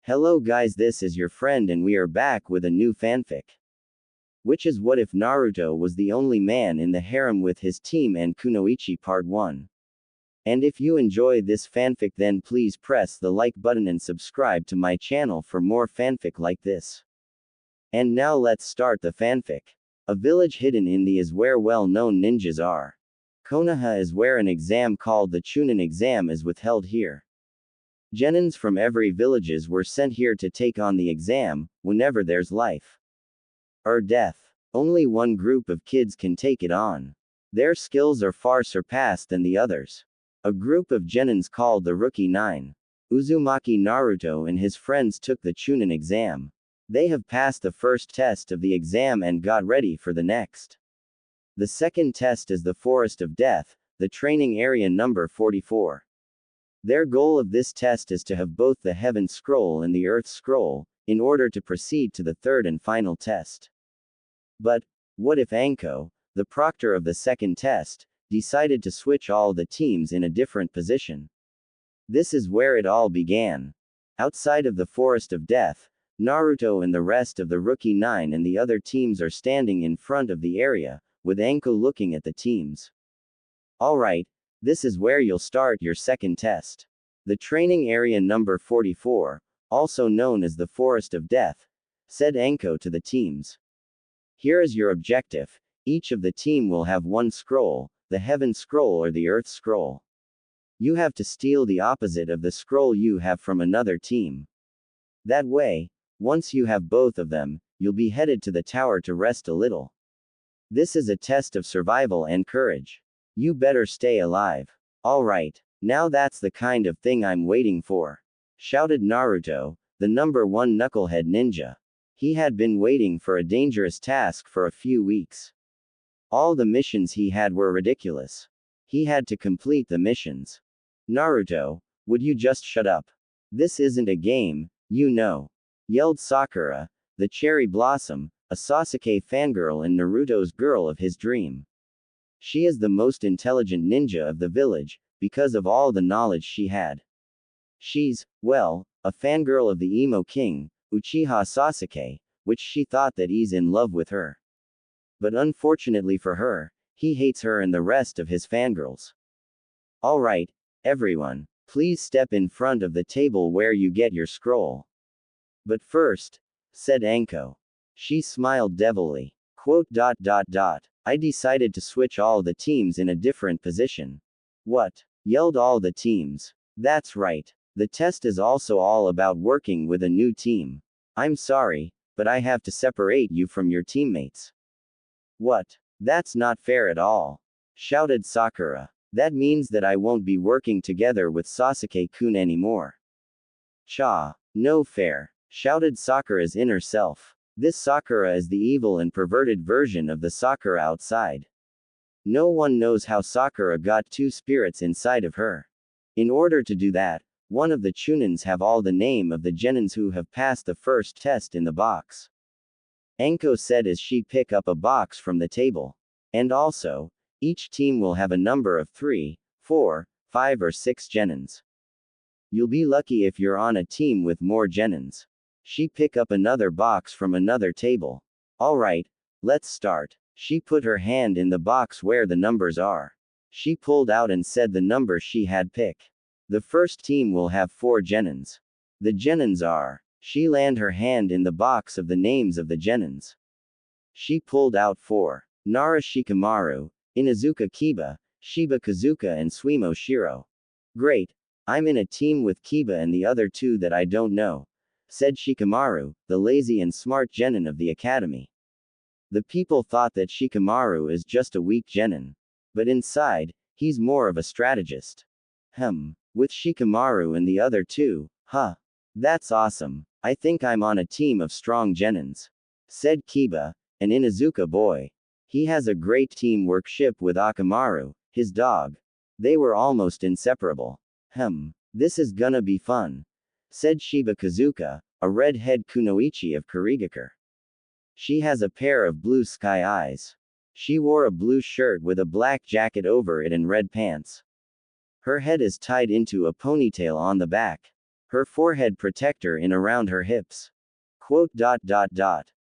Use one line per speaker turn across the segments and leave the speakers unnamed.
Hello guys, this is your friend and we are back with a new fanfic. Which is what if Naruto was the only man in the harem with his team and kunoichi part 1. And if you enjoy this fanfic then please press the like button and subscribe to my channel for more fanfic like this. And now let's start the fanfic. A village hidden in the is where well-known ninjas are. Konoha is where an exam called the Chunin exam is withheld here. Genins from every villages were sent here to take on the exam, whenever there's life or death. Only one group of kids can take it on. Their skills are far surpassed than the others. A group of genins called the Rookie 9. Uzumaki Naruto and his friends took the Chunin exam. They have passed the first test of the exam and got ready for the next. The second test is the Forest of Death, the training area number 44. Their goal of this test is to have both the Heaven Scroll and the Earth Scroll, in order to proceed to the third and final test. But, what if Anko, the proctor of the second test, decided to switch all the teams in a different position? This is where it all began. Outside of the Forest of Death, Naruto and the rest of the Rookie 9 and the other teams are standing in front of the area, with Anko looking at the teams. Alright, this is where you'll start your second test. The training area number 44, also known as the Forest of Death, said Anko to the teams. Here is your objective. Each of the team will have one scroll, the Heaven Scroll or the Earth Scroll. You have to steal the opposite of the scroll you have from another team. That way, once you have both of them, you'll be headed to the tower to rest a little. This is a test of survival and courage. You better stay alive. Alright, now that's the kind of thing I'm waiting for, shouted Naruto, the number 1 knucklehead ninja. He had been waiting for a dangerous task for a few weeks. All the missions he had were ridiculous. He had to complete the missions. Naruto, would you just shut up? This isn't a game, you know, yelled Sakura, the cherry blossom, a Sasuke fangirl and Naruto's girl of his dream. She is the most intelligent ninja of the village, because of all the knowledge she had. She's, well, a fangirl of the emo king, Uchiha Sasuke, which she thought that he's in love with her. But unfortunately for her, he hates her and the rest of his fangirls. Alright, everyone, please step in front of the table where you get your scroll. But first, said Anko. She smiled devilly. I decided to switch all the teams in a different position. What? Yelled all the teams. That's right. The test is also all about working with a new team. I'm sorry, but I have to separate you from your teammates. What? That's not fair at all, shouted Sakura. That means that I won't be working together with Sasuke-kun anymore. No fair, shouted Sakura's inner self. This Sakura is the evil and perverted version of the Sakura outside. No one knows how Sakura got two spirits inside of her. In order to do that, one of the Chunins have all the name of the genins who have passed the first test in the box. Anko said as she pick up a box from the table. And also, each team will have a number of 3, 4, 5 or 6 genins. You'll be lucky if you're on a team with more genins. She pick up another box from another table. Alright, let's start. She put her hand in the box where the numbers are. She pulled out and said the number she had pick. The first team will have 4 genins. The genins are. She land her hand in the box of the names of the genins. She pulled out 4. Nara Shikamaru, Inazuka Kiba, Shiba Kazuka and Suimo Shiro. Great. I'm in a team with Kiba and the other 2 that I don't know, said Shikamaru, the lazy and smart genin of the academy. The people thought that Shikamaru is just a weak genin. But inside, he's more of a strategist. With Shikamaru and the other 2, huh? That's awesome. I think I'm on a team of strong genins, said Kiba, an Inazuka boy. He has a great teamwork-ship with Akamaru, his dog. They were almost inseparable. This is gonna be fun, said Shiba Kazuka, a red-head kunoichi of Kurigakure. She has a pair of blue sky eyes. She wore a blue shirt with a black jacket over it and red pants. Her head is tied into a ponytail on the back. her forehead protector in around her hips.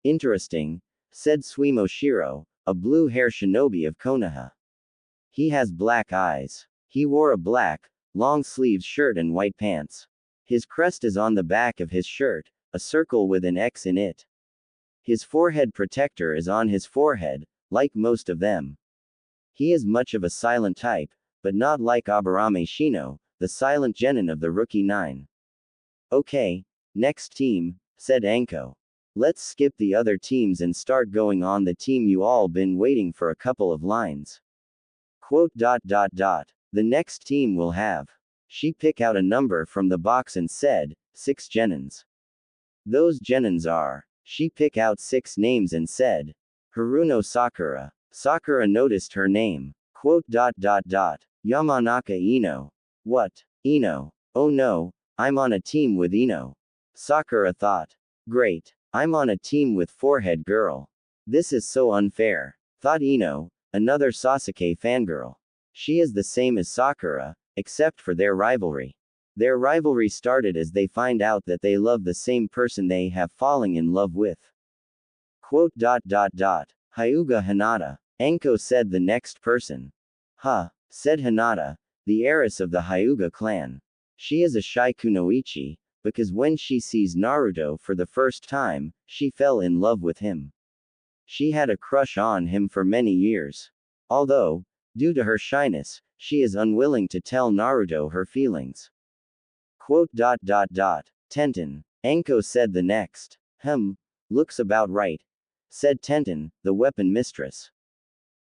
Interesting, said Suimoshiro, a blue-hair shinobi of Konoha. He has black eyes. He wore a black, long-sleeved shirt and white pants. His crest is on the back of his shirt, a circle with an X in it. His forehead protector is on his forehead, like most of them. He is much of a silent type, but not like Aburame Shino, the silent genin of the Rookie 9. Okay, next team, said Anko. Let's skip the other teams and start going on the team you all been waiting for a couple of lines. The next team will have. She pick out a number from the box and said, 6 genins. Those genins are. She pick out 6 names and said, Haruno Sakura. Sakura noticed her name. Yamanaka Ino. What? Ino. Oh no, I'm on a team with Ino. Sakura thought. Great. I'm on a team with Forehead Girl. This is so unfair. Thought Ino, another Sasuke fangirl. She is the same as Sakura, except for their rivalry. Their rivalry started as they find out that they love the same person they have falling in love with. Hyuga Hinata. Anko said the next person. Huh, said Hinata, the heiress of the Hyuga clan. She is a shy kunoichi, because when she sees Naruto for the first time, she fell in love with him. She had a crush on him for many years. Although, due to her shyness, she is unwilling to tell Naruto her feelings. Tenten. Anko said the next. Looks about right. Said Tenten, the weapon mistress.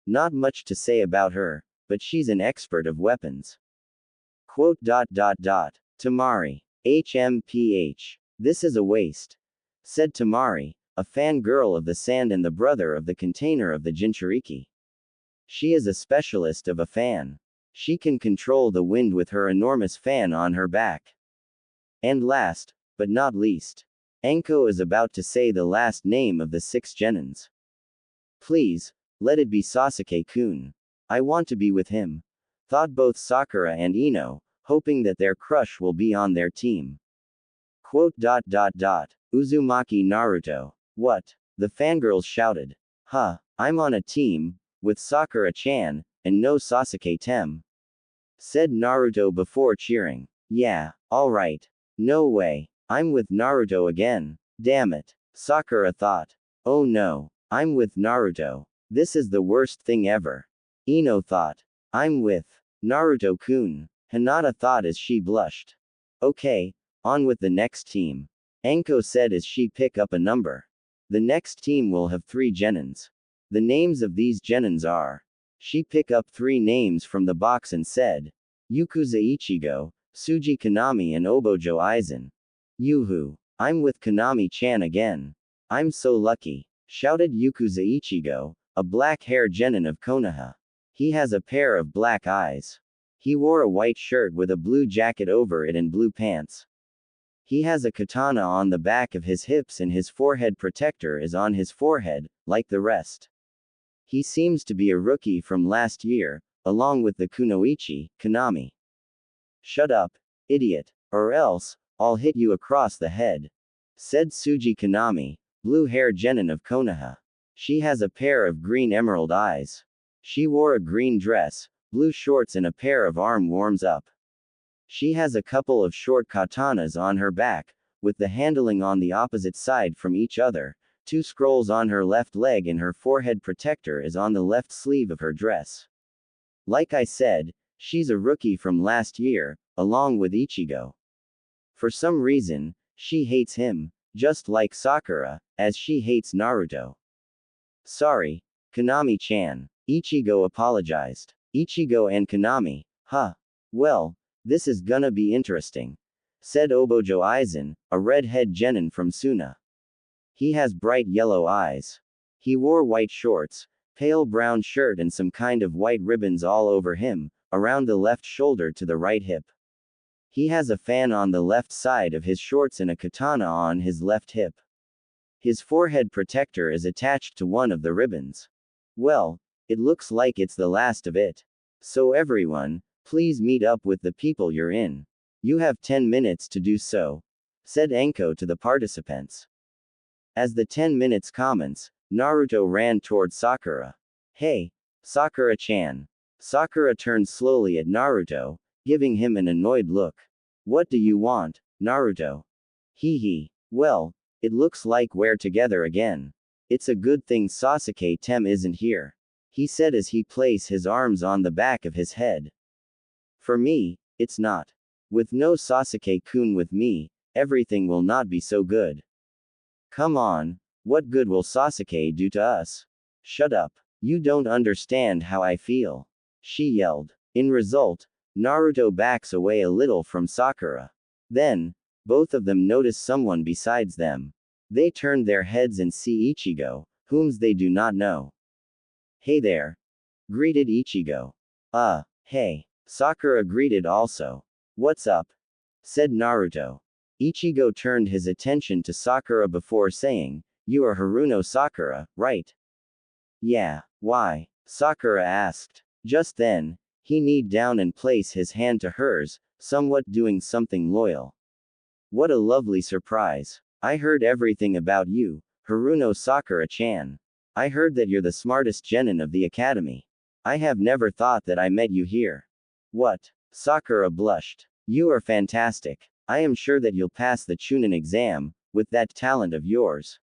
Not much to say about her, but she's an expert of weapons. Tamari. HMPH. This is a waste. Said Tamari, a fangirl of the sand and the brother of the container of the Jinchuriki. She is a specialist of a fan. She can control the wind with her enormous fan on her back. And last, but not least, Anko is about to say the last name of the 6 genins. Please, let it be Sasuke-kun. I want to be with him. Thought both Sakura and Ino, hoping that their crush will be on their team. Uzumaki Naruto. What? The fangirls shouted. I'm on a team, with Sakura-chan, and no Sasuke-tem. Said Naruto before cheering. Yeah, alright. No way. I'm with Naruto again. Damn it. Sakura thought. Oh no. I'm with Naruto. This is the worst thing ever. Ino thought. I'm with Naruto-kun. Hinata thought as she blushed. Okay, on with the next team. Anko said as she pick up a number. The next team will have 3 genins. The names of these genins are. She pick up 3 names from the box and said. Yakuza Ichigo, Tsuji Kanami and Obojo Aizen. Yoo-hoo. I'm with Kanami-chan again. I'm so lucky. Shouted Yakuza Ichigo, a black-haired genin of Konoha. He has a pair of black eyes. He wore a white shirt with a blue jacket over it and blue pants. He has a katana on the back of his hips and his forehead protector is on his forehead, like the rest. He seems to be a rookie from last year, along with the kunoichi, Kanami. Shut up, idiot, or else, I'll hit you across the head. Said Tsuji Kanami, blue-hair genin of Konoha. She has a pair of green emerald eyes. She wore a green dress, blue shorts and a pair of arm warms up. She has a couple of short katanas on her back, with the handling on the opposite side from each other, 2 scrolls on her left leg and her forehead protector is on the left sleeve of her dress. Like I said, she's a rookie from last year, along with Ichigo. For some reason, she hates him, just like Sakura, as she hates Naruto. Sorry, Kanami-chan. Ichigo apologized. Ichigo and Kanami, well, this is gonna be interesting. Said Obojo Aizen, a red-head genin from Suna. He has bright yellow eyes. He wore white shorts, pale brown shirt and some kind of white ribbons all over him, around the left shoulder to the right hip. He has a fan on the left side of his shorts and a katana on his left hip. His forehead protector is attached to one of the ribbons. Well, it looks like it's the last of it. So everyone, please meet up with the people you're in. You have 10 minutes to do so, said Enko to the participants. As the 10 minutes commence, Naruto ran toward Sakura. Hey, Sakura-chan. Sakura turned slowly at Naruto, giving him an annoyed look. What do you want, Naruto? Hee hee. Well, it looks like we're together again. It's a good thing Sasuke-tem isn't here, he said as he placed his arms on the back of his head. For me, it's not. With no Sasuke-kun with me, everything will not be so good. Come on, what good will Sasuke do to us? Shut up. You don't understand how I feel, she yelled. In result, Naruto backs away a little from Sakura. Then, both of them notice someone besides them. They turn their heads and see Ichigo, whom they do not know. Hey there, greeted Ichigo. Hey. Sakura greeted also. What's up? Said Naruto. Ichigo turned his attention to Sakura before saying, You are Haruno Sakura, right? Yeah, why? Sakura asked. Just then, he kneed down and placed his hand to hers, somewhat doing something loyal. What a lovely surprise. I heard everything about you, Haruno Sakura-chan. I heard that you're the smartest genin of the academy. I have never thought that I met you here. What? Sakura blushed. You are fantastic. I am sure that you'll pass the Chunin exam, with that talent of yours.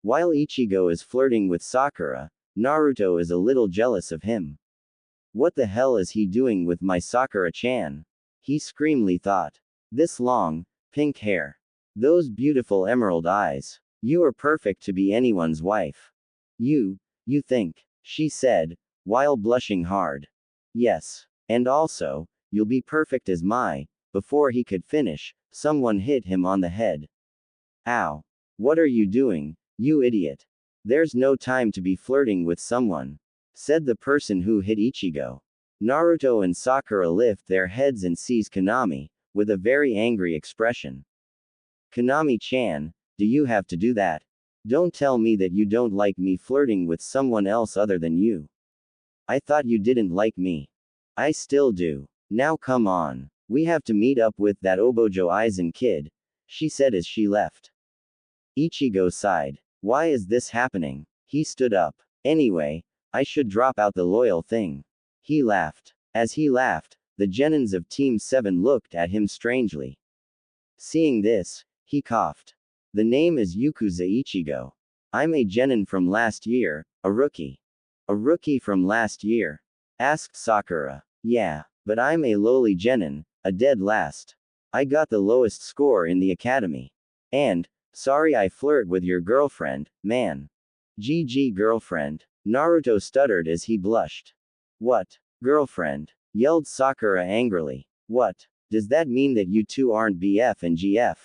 While Ichigo is flirting with Sakura, Naruto is a little jealous of him. What the hell is he doing with my Sakura-chan? He screamedly thought. This long, pink hair. Those beautiful emerald eyes. You are perfect to be anyone's wife. You think, she said, while blushing hard. Yes. And also, you'll be perfect as my. Before he could finish, someone hit him on the head. Ow. What are you doing, you idiot? There's no time to be flirting with someone, said the person who hit Ichigo. Naruto and Sakura lift their heads and sees Konami, with a very angry expression. Konami-chan, do you have to do that? Don't tell me that you don't like me flirting with someone else other than you. I thought you didn't like me. I still do. Now come on. We have to meet up with that Obojo Aizen kid, she said as she left. Ichigo sighed. Why is this happening? He stood up. Anyway, I should drop out the loyal thing. He laughed. As he laughed, the genins of Team 7 looked at him strangely. Seeing this, he coughed. The name is Yakuza Ichigo. I'm a genin from last year, a rookie. A rookie from last year? Asked Sakura. Yeah, but I'm a lowly genin, a dead last. I got the lowest score in the academy. And, sorry I flirt with your girlfriend, man. GG girlfriend. Naruto stuttered as he blushed. What? Girlfriend? Yelled Sakura angrily. What? Does that mean that you two aren't BF and GF?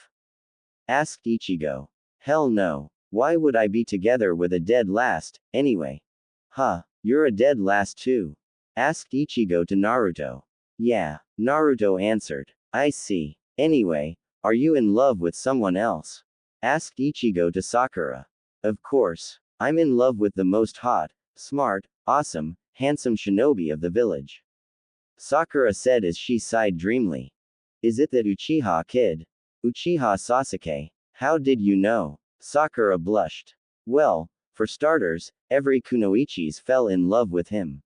Asked Ichigo. Hell no. Why would I be together with a dead last, anyway? Huh, you're a dead last too? Asked Ichigo to Naruto. Yeah, Naruto answered. I see. Anyway, are you in love with someone else? Asked Ichigo to Sakura. Of course. I'm in love with the most hot, smart, awesome, handsome shinobi of the village. Sakura said as she sighed dreamily. Is it that Uchiha kid? Uchiha Sasuke? How did you know? Sakura blushed. Well, for starters, every kunoichis fell in love with him.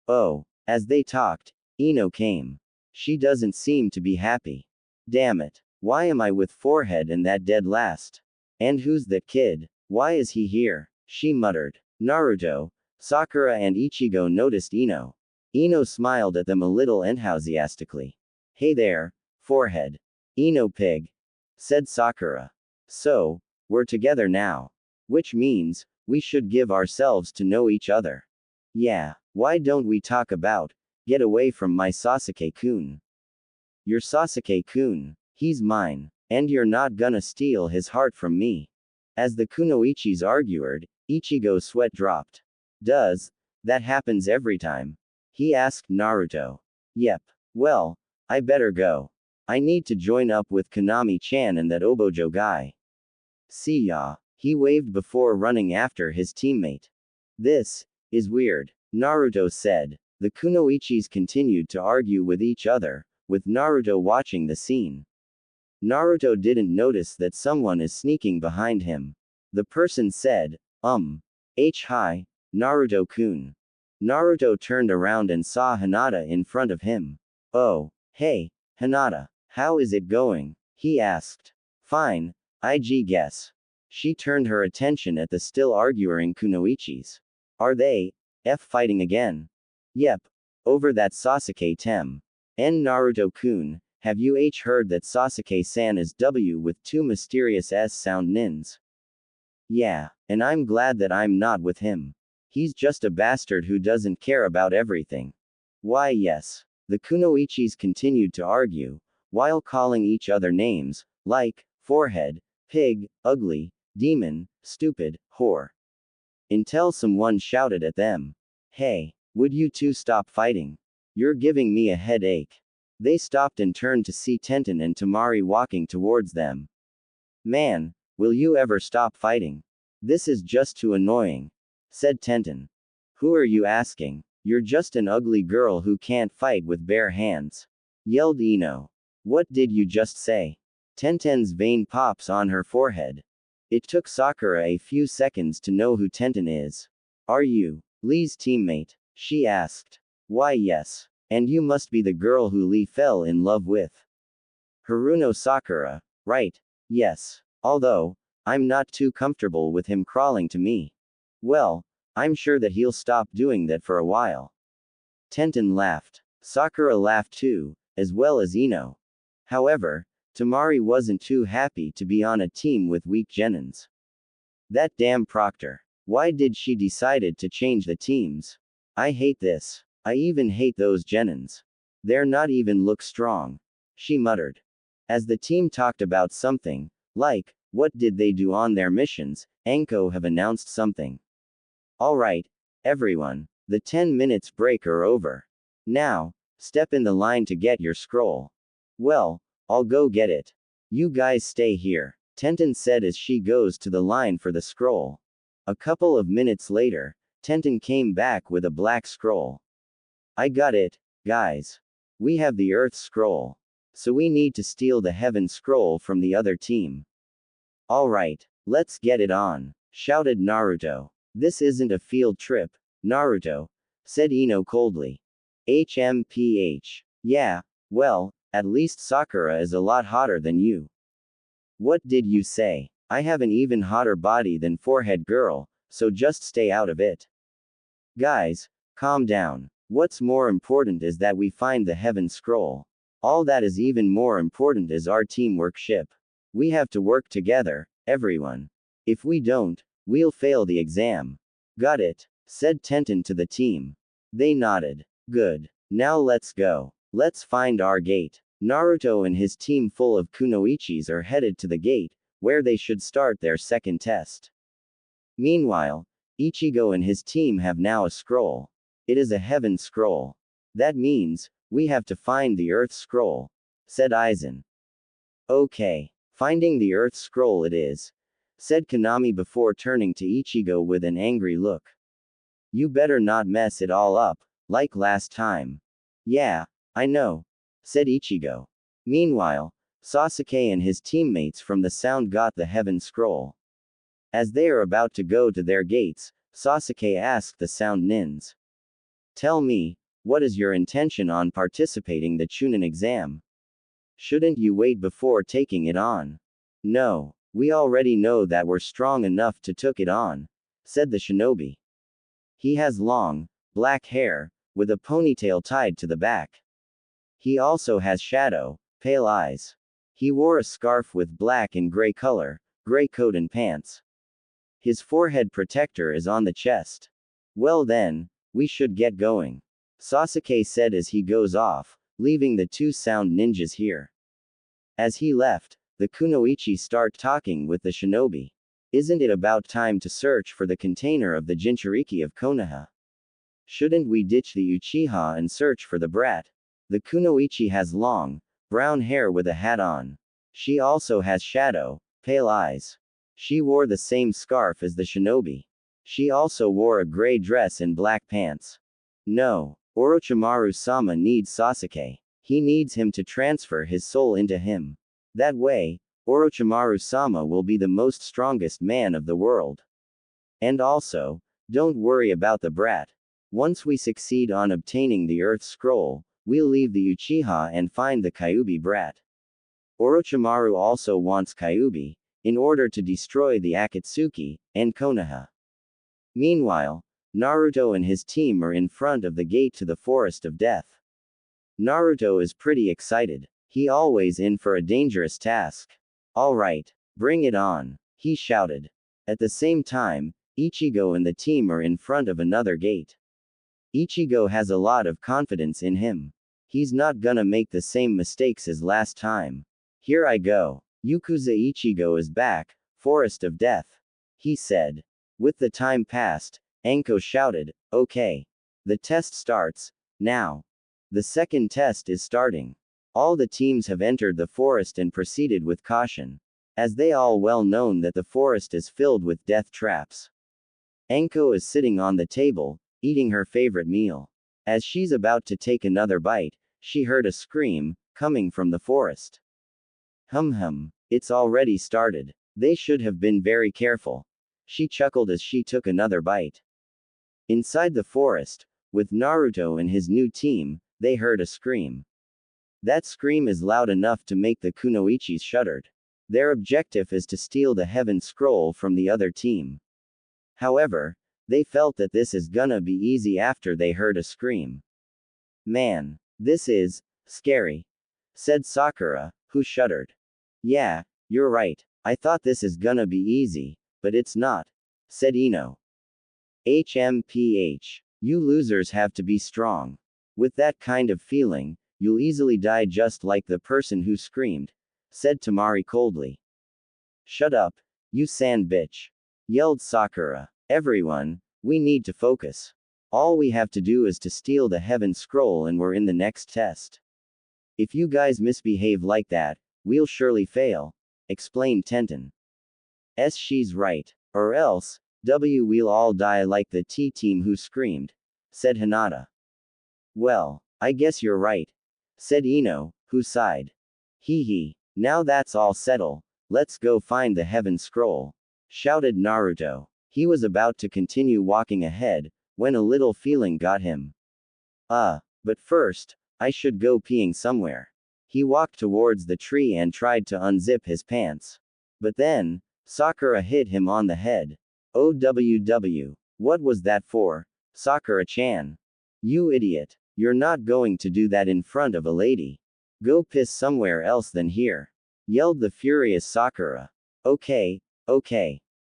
Oh, as they talked, Ino came. She doesn't seem to be happy. Damn it. Why am I with forehead and that dead last? And who's that kid? Why is he here? She muttered. Naruto, Sakura and Ichigo noticed Ino. Ino smiled at them a little enthusiastically. Hey there, forehead. Ino pig. Said Sakura. So, we're together now. Which means, we should give ourselves to know each other. Yeah, why don't we talk about, get away from my Sasuke-kun. Your Sasuke-kun, he's mine, and you're not gonna steal his heart from me. As the kunoichis argued, Ichigo's sweat dropped. Does that happens every time? He asked Naruto. Yep. Well, I better go. I need to join up with Konami-chan and that Obojo guy. See ya. He waved before running after his teammate. This is weird, Naruto said. The kunoichis continued to argue with each other, with Naruto watching the scene. Naruto didn't notice that someone is sneaking behind him. The person said, hi, Naruto-kun. Naruto turned around and saw Hinata in front of him. Oh, hey, Hinata. How is it going? He asked. Fine, guess. She turned her attention at the still arguing kunoichis. Are they, fighting again? Yep. Over that Sasuke-tem. Naruto-kun, have you heard that Sasuke-san is with two mysterious S-sound nins? Yeah, and I'm glad that I'm not with him. He's just a bastard who doesn't care about everything. Why yes. The kunoichis continued to argue, while calling each other names, like, forehead, pig, ugly, demon, stupid, whore. Until someone shouted at them. Hey, would you two stop fighting? You're giving me a headache. They stopped and turned to see Tenten and Temari walking towards them. Man, will you ever stop fighting? This is just too annoying, said Tenten. Who are you asking? You're just an ugly girl who can't fight with bare hands, yelled Ino. What did you just say? Tenten's vein pops on her forehead. It took Sakura a few seconds to know who Tenten is. Are you Lee's teammate? She asked. Why yes. And you must be the girl who Lee fell in love with. Haruno Sakura, right? Yes. Although, I'm not too comfortable with him crawling to me. Well, I'm sure that he'll stop doing that for a while. Tenten laughed. Sakura laughed too, as well as Ino. However, Temari wasn't too happy to be on a team with weak genins. That damn Proctor. Why did she decided to change the teams? I hate this. I even hate those genins. They're not even look strong. She muttered. As the team talked about something, like, what did they do on their missions, Anko have announced something. Alright, everyone, the 10 minutes break are over. Now, step in the line to get your scroll. Well, I'll go get it. You guys stay here, Tenten said as she goes to the line for the scroll. A couple of minutes later, Tenten came back with a black scroll. I got it, guys. We have the Earth scroll. So we need to steal the Heaven scroll from the other team. Alright, let's get it on, shouted Naruto. This isn't a field trip, Naruto, said Ino coldly. HMPH. Yeah, well, at least Sakura is a lot hotter than you. What did you say? I have an even hotter body than Forehead Girl, so just stay out of it. Guys, calm down. What's more important is that we find the Heaven scroll. All that is even more important is our teamwork ship. We have to work together, everyone. If we don't, we'll fail the exam. Got it, said Tenten to the team. They nodded. Good. Now let's go. Let's find our gate. Naruto and his team full of kunoichis are headed to the gate, where they should start their second test. Meanwhile, Ichigo and his team have now a scroll. It is a Heaven scroll. That means, we have to find the Earth scroll, said Aizen. Okay, finding the Earth scroll it is, said Kanami before turning to Ichigo with an angry look. You better not mess it all up, like last time. Yeah, I know, said Ichigo. Meanwhile, Sasuke and his teammates from the Sound got the Heaven scroll. As they are about to go to their gates, Sasuke asked the Sound nins. Tell me, what is your intention on participating the Chunin exam? Shouldn't you wait before taking it on? No, we already know that we're strong enough to took it on, said the shinobi. He has long, black hair, with a ponytail tied to the back. He also has shadow, pale eyes. He wore a scarf with black and gray color, gray coat and pants. His forehead protector is on the chest. Well then, we should get going, Sasuke said as he goes off, leaving the two Sound ninjas here. As he left, the kunoichi start talking with the shinobi. Isn't it about time to search for the container of the Jinchuriki of Konoha? Shouldn't we ditch the Uchiha and search for the brat? The kunoichi has long, brown hair with a hat on. She also has shadow, pale eyes. She wore the same scarf as the shinobi. She also wore a gray dress and black pants. No, Orochimaru-sama needs Sasuke. He needs him to transfer his soul into him. That way, Orochimaru-sama will be the most strongest man of the world. And also, don't worry about the brat. Once we succeed on obtaining the Earth Scroll, we'll leave the Uchiha and find the Kyuubi brat. Orochimaru also wants Kyuubi, in order to destroy the Akatsuki, and Konoha. Meanwhile, Naruto and his team are in front of the gate to the Forest of Death. Naruto is pretty excited. He always in for a dangerous task. Alright, bring it on, he shouted. At the same time, Ichigo and the team are in front of another gate. Ichigo has a lot of confidence in him. He's not gonna make the same mistakes as last time. Here I go. Yakuza Ichigo is back, Forest of Death, he said. With the time passed, Anko shouted, okay. The test starts, now. The second test is starting. All the teams have entered the forest and proceeded with caution, as they all well known that the forest is filled with death traps. Anko is sitting on the table, eating her favorite meal. As she's about to take another bite, she heard a scream, coming from the forest. Hum, it's already started. They should have been very careful. She chuckled as she took another bite. Inside the forest, with Naruto and his new team, they heard a scream. That scream is loud enough to make the kunoichis shuddered. Their objective is to steal the Heaven Scroll from the other team. However, they felt that this is gonna be easy after they heard a scream. Man, this is scary, said Sakura, who shuddered. Yeah, you're right. I thought this is gonna be easy, but it's not, said Ino. HMPH. You losers have to be strong. With that kind of feeling, you'll easily die just like the person who screamed, said Tamari coldly. Shut up, you sand bitch, yelled Sakura. Everyone, we need to focus. All we have to do is to steal the Heaven Scroll and we're in the next test. If you guys misbehave like that, we'll surely fail, explained Tenten. She's right. Or else, we'll all die like the T-team who screamed, said Hinata. Well, I guess you're right, said Ino, who sighed. Hee, now that's all settled, let's go find the Heaven Scroll, shouted Naruto. He was about to continue walking ahead, when a little feeling got him. But first, I should go peeing somewhere. He walked towards the tree and tried to unzip his pants. But then, Sakura hit him on the head. OWW. What was that for, Sakura-chan? You idiot. You're not going to do that in front of a lady. Go piss somewhere else than here, yelled the furious Sakura. Okay.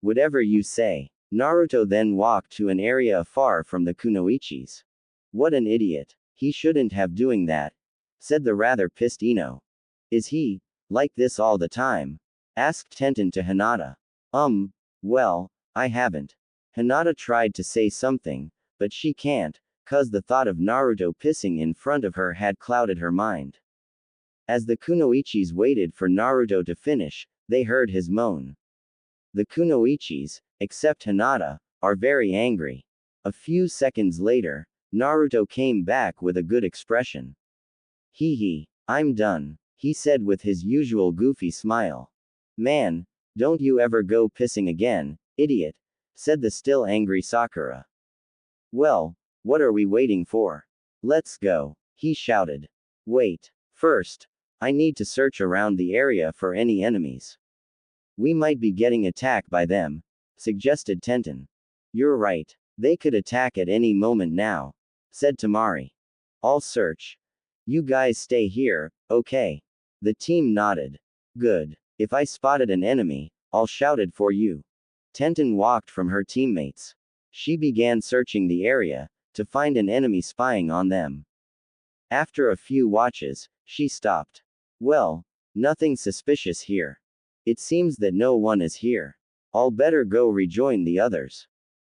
Whatever you say. Naruto then walked to an area far from the kunoichis. What an idiot. He shouldn't have doing that, said the rather pissed Ino. Is he like this all the time? Asked Tenten to Hinata. Well, I haven't. Hinata tried to say something, but she can't, cause the thought of Naruto pissing in front of her had clouded her mind. As the kunoichis waited for Naruto to finish, they heard his moan. The kunoichis, except Hinata, are very angry. A few seconds later, Naruto came back with a good expression. I'm done, he said with his usual goofy smile. Man, don't you ever go pissing again, idiot, said the still angry Sakura. Well, what are we waiting for? Let's go, he shouted. Wait, first, I need to search around the area for any enemies. We might be getting attacked by them, suggested Tenten. You're right, they could attack at any moment now, said Tamari. I'll search. You guys stay here, okay? The team nodded. Good. If I spotted an enemy, I'll shout it for you. Tenten walked from her teammates. She began searching the area, to find an enemy spying on them. After a few watches, she stopped. Well, nothing suspicious here. It seems that no one is here. I'll better go rejoin the others.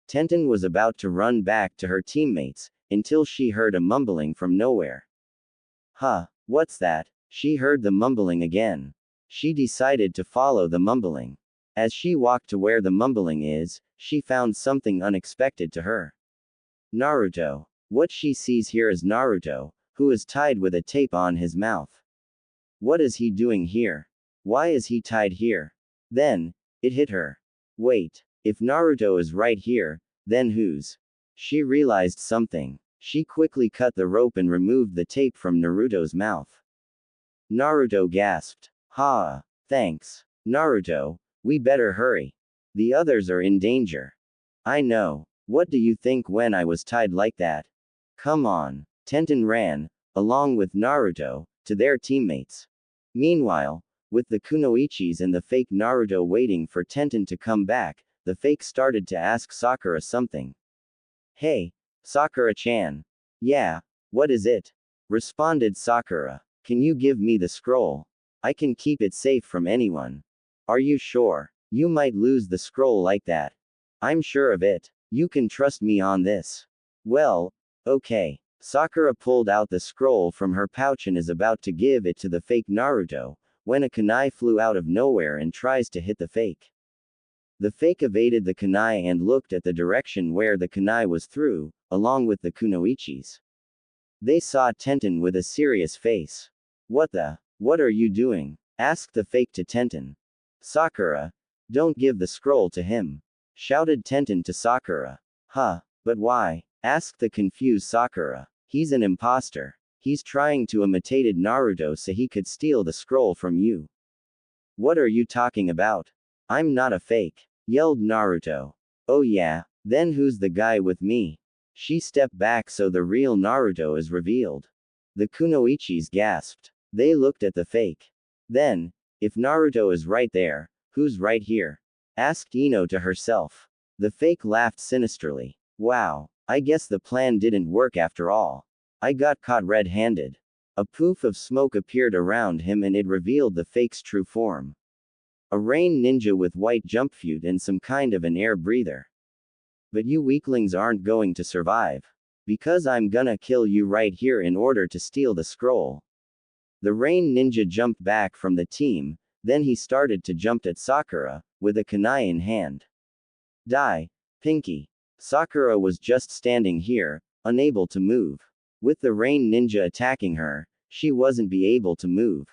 Tenten was about to run back to her teammates, until she heard a mumbling from nowhere. What's that? She heard the mumbling again. She decided to follow the mumbling. As she walked to where the mumbling is, she found something unexpected to her. Naruto. What she sees here is Naruto, who is tied with a tape on his mouth. What is he doing here? Why is he tied here? Then, it hit her. Wait, if Naruto is right here, then whose? She realized something. She quickly cut the rope and removed the tape from Naruto's mouth. Naruto gasped. Ha! Thanks. Naruto, we better hurry. The others are in danger. I know. What do you think when I was tied like that? Come on. Tenten ran, along with Naruto, to their teammates. Meanwhile, with the kunoichis and the fake Naruto waiting for Tenten to come back, the fake started to ask Sakura something. Hey, Sakura-chan. Yeah, what is it? Responded Sakura. Can you give me the scroll? I can keep it safe from anyone. Are you sure? You might lose the scroll like that. I'm sure of it. You can trust me on this. Well, okay. Sakura pulled out the scroll from her pouch and is about to give it to the fake Naruto, when a kunai flew out of nowhere and tries to hit the fake. The fake evaded the kunai and looked at the direction where the kunai was through, along with the kunoichis. They saw Tenten with a serious face. What are you doing? Asked the fake to Tenten. Sakura, don't give the scroll to him. Shouted Tenten to Sakura. Huh, but why? Asked the confused Sakura. He's an impostor. He's trying to imitate Naruto so he could steal the scroll from you. What are you talking about? I'm not a fake, yelled Naruto. Oh yeah, then who's the guy with me? She stepped back so the real Naruto is revealed. The kunoichis gasped. They looked at the fake. Then, if Naruto is right there, who's right here? Asked Ino to herself. The fake laughed sinisterly. Wow, I guess the plan didn't work after all. I got caught red-handed. A poof of smoke appeared around him and it revealed the fake's true form. A rain ninja with white jumpsuit and some kind of an air breather. But you weaklings aren't going to survive. Because I'm gonna kill you right here in order to steal the scroll. The rain ninja jumped back from the team, then he started to jump at Sakura, with a kunai in hand. Die, Pinky. Sakura was just standing here, unable to move. With the rain ninja attacking her, she wasn't be able to move.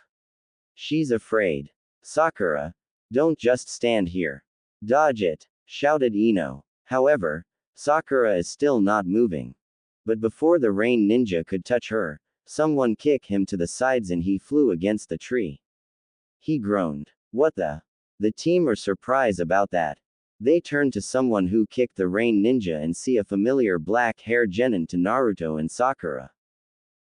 She's afraid. Sakura, don't just stand here. Dodge it, shouted Ino. However, Sakura is still not moving. But before the rain ninja could touch her, someone kicked him to the sides and he flew against the tree. He groaned. What the? The team are surprised about that. They turned to someone who kicked the rain ninja and see a familiar black-haired genin to Naruto and Sakura.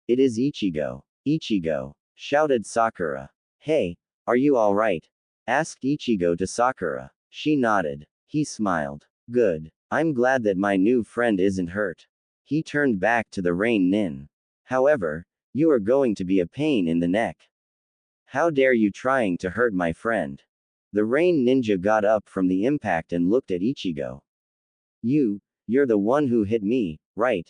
It is Ichigo. Ichigo, shouted Sakura. Hey, are you alright? Asked Ichigo to Sakura. She nodded. He smiled. Good. I'm glad that my new friend isn't hurt. He turned back to the rain nin. However, you are going to be a pain in the neck. How dare you trying to hurt my friend? The rain ninja got up from the impact and looked at Ichigo. You're the one who hit me, right?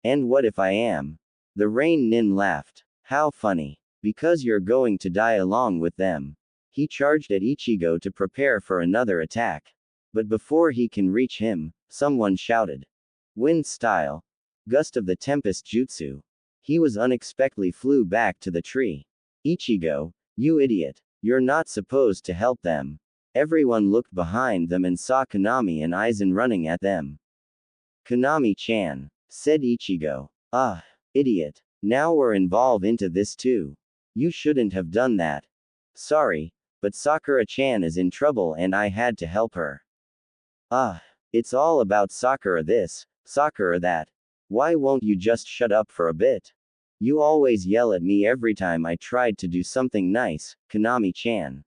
And what if I am? The rain nin laughed. How funny. Because you're going to die along with them. He charged at Ichigo to prepare for another attack. But before he can reach him, someone shouted. Wind style. Gust of the Tempest Jutsu. He was unexpectedly flew back to the tree. Ichigo, you idiot. You're not supposed to help them. Everyone looked behind them and saw Konami and Aizen running at them. Konami-chan, said Ichigo. Ah, idiot. Now we're involved into this too. You shouldn't have done that. Sorry, but Sakura-chan is in trouble and I had to help her. Ah, it's all about Sakura this, Sakura that. Why won't you just shut up for a bit? You always yell at me every time I tried to do something nice, Konami-chan.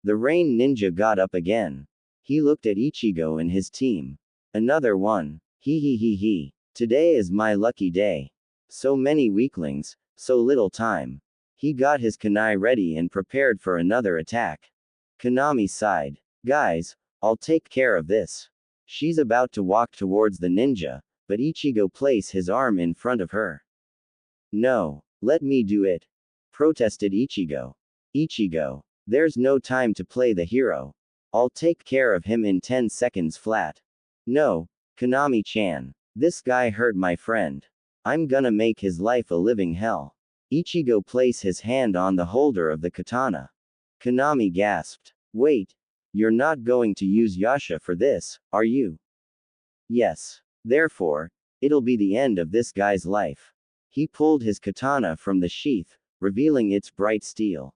The rain ninja got up again. He looked at Ichigo and his team. Another one. He. Today is my lucky day. So many weaklings, so little time. He got his kunai ready and prepared for another attack. Konami sighed. Guys, I'll take care of this. She's about to walk towards the ninja, but Ichigo placed his arm in front of her. No, let me do it. Protested Ichigo. Ichigo, there's no time to play the hero. I'll take care of him in 10 seconds flat. No, Konami-chan. This guy hurt my friend. I'm gonna make his life a living hell. Ichigo placed his hand on the holder of the katana. Konami gasped. Wait. You're not going to use Yasha for this, are you? Yes. Therefore, it'll be the end of this guy's life. He pulled his katana from the sheath, revealing its bright steel.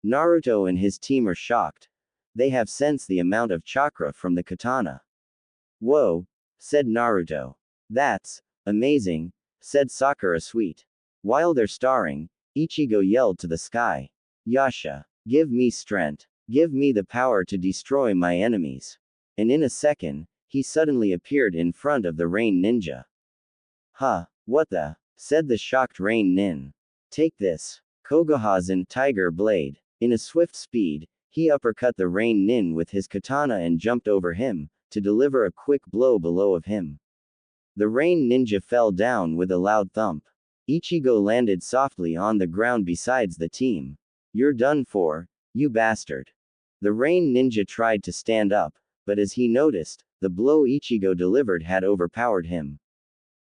Naruto and his team are shocked. They have sensed the amount of chakra from the katana. Whoa, said Naruto. That's amazing, said Sakura sweet. While they're starring, Ichigo yelled to the sky. Yasha, give me strength. Give me the power to destroy my enemies. And in a second, he suddenly appeared in front of the Rain Ninja. Huh, what the? Said the shocked Rain Nin. Take this. Kogahazen Tiger Blade. In a swift speed, he uppercut the Rain Nin with his katana and jumped over him, to deliver a quick blow below of him. The Rain Ninja fell down with a loud thump. Ichigo landed softly on the ground besides the team. You're done for, you bastard. The Rain Ninja tried to stand up, but as he noticed, the blow Ichigo delivered had overpowered him.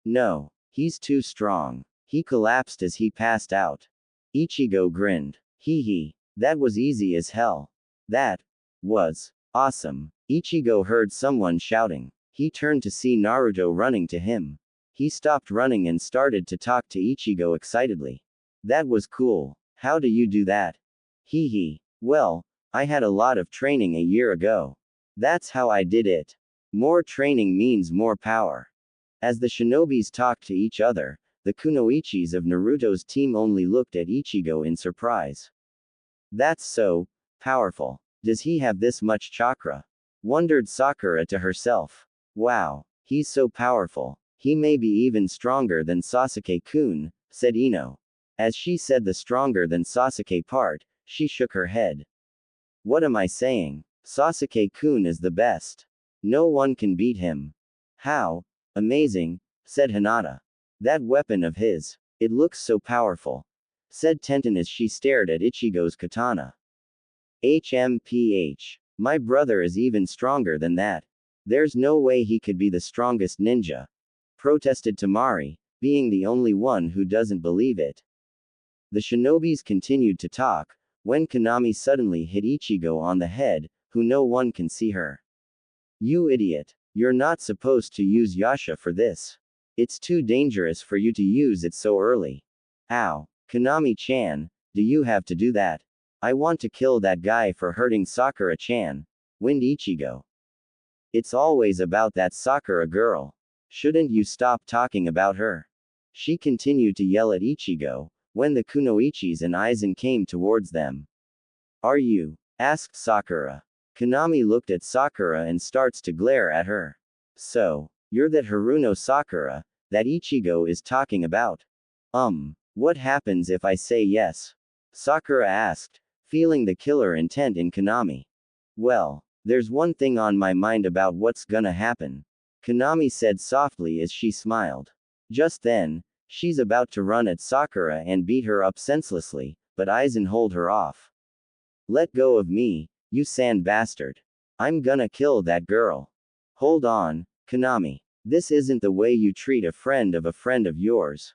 No, he's too strong. He collapsed as he passed out. Ichigo grinned. Hee hee. That was easy as hell. That was awesome. Ichigo heard someone shouting. He turned to see Naruto running to him. He stopped running and started to talk to Ichigo excitedly. That was cool. How do you do that? Hee hee. Well, I had a lot of training a year ago. That's how I did it. More training means more power. As the shinobis talked to each other, the kunoichis of Naruto's team only looked at Ichigo in surprise. That's so powerful. Does he have this much chakra? Wondered Sakura to herself. Wow, he's so powerful. He may be even stronger than Sasuke-kun, said Ino. As she said the stronger than Sasuke part, she shook her head. What am I saying? Sasuke-kun is the best. No one can beat him. How amazing, said Hinata. That weapon of his. It looks so powerful, said Tenten as she stared at Ichigo's katana. HMPH. My brother is even stronger than that. There's no way he could be the strongest ninja, protested Tamari, being the only one who doesn't believe it. The shinobis continued to talk, when Konami suddenly hit Ichigo on the head, who no one can see her. You idiot. You're not supposed to use Yasha for this. It's too dangerous for you to use it so early. Ow. Konami-chan, do you have to do that? I want to kill that guy for hurting Sakura-chan, whined Ichigo. It's always about that Sakura girl. Shouldn't you stop talking about her? She continued to yell at Ichigo, when the kunoichis and Aizen came towards them. Are you? Asked Sakura. Konami looked at Sakura and starts to glare at her. So, you're that Haruno Sakura, that Ichigo is talking about? What happens if I say yes? Sakura asked, feeling the killer intent in Konami. Well, there's one thing on my mind about what's gonna happen, Konami said softly as she smiled. Just then, she's about to run at Sakura and beat her up senselessly, but Aizen hold her off. Let go of me, you sand bastard. I'm gonna kill that girl. Hold on, Konami. This isn't the way you treat a friend of yours.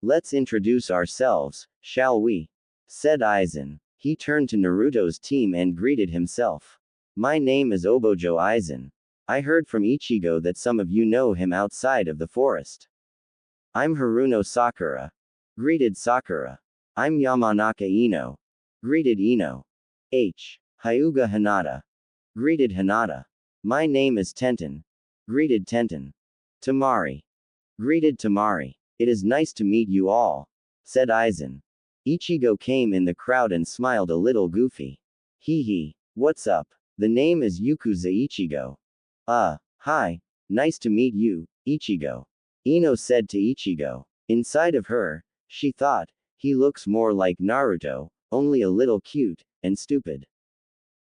Let's introduce ourselves, shall we? Said Aizen. He turned to Naruto's team and greeted himself. My name is Obojo Aizen. I heard from Ichigo that some of you know him outside of the forest. I'm Haruno Sakura. Greeted Sakura. I'm Yamanaka Ino. Greeted Ino. Hyuga Hinata. Greeted Hinata. My name is Tenten. Greeted Tenten. Tamari. Greeted Tamari. It is nice to meet you all, said Aizen. Ichigo came in the crowd and smiled a little goofy. Hee hee. What's up? The name is Yakuza Ichigo. Hi. Nice to meet you, Ichigo. Ino said to Ichigo. Inside of her, she thought, he looks more like Naruto, only a little cute, and stupid.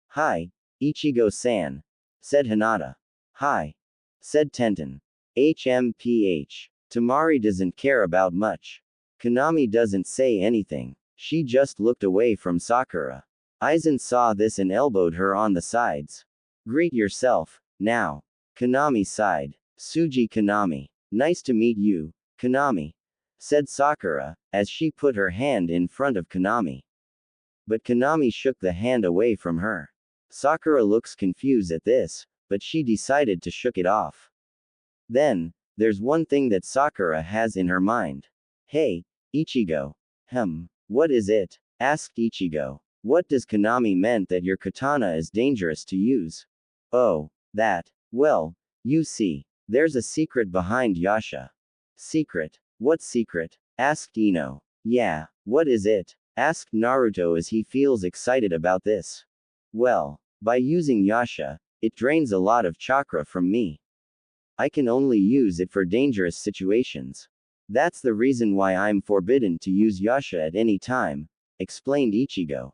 Hi, Ichigo-san, said Hinata. Hi, said Tenten. HMPH. Tamari doesn't care about much. Konami doesn't say anything. She just looked away from Sakura. Aizen saw this and elbowed her on the sides. Greet yourself, now. Konami sighed. Suji Konami. Nice to meet you, Konami, said Sakura, as she put her hand in front of Konami. But Konami shook the hand away from her. Sakura looks confused at this, but she decided to shook it off. Then, there's one thing that Sakura has in her mind. Hey, Ichigo. What is it? Asked Ichigo. What does Konami meant that your katana is dangerous to use? Oh, that. Well, you see, there's a secret behind Yasha. Secret? What secret? Asked Ino. Yeah, what is it? Asked Naruto as he feels excited about this. Well, by using Yasha, it drains a lot of chakra from me. I can only use it for dangerous situations. That's the reason why I'm forbidden to use Yasha at any time, explained Ichigo.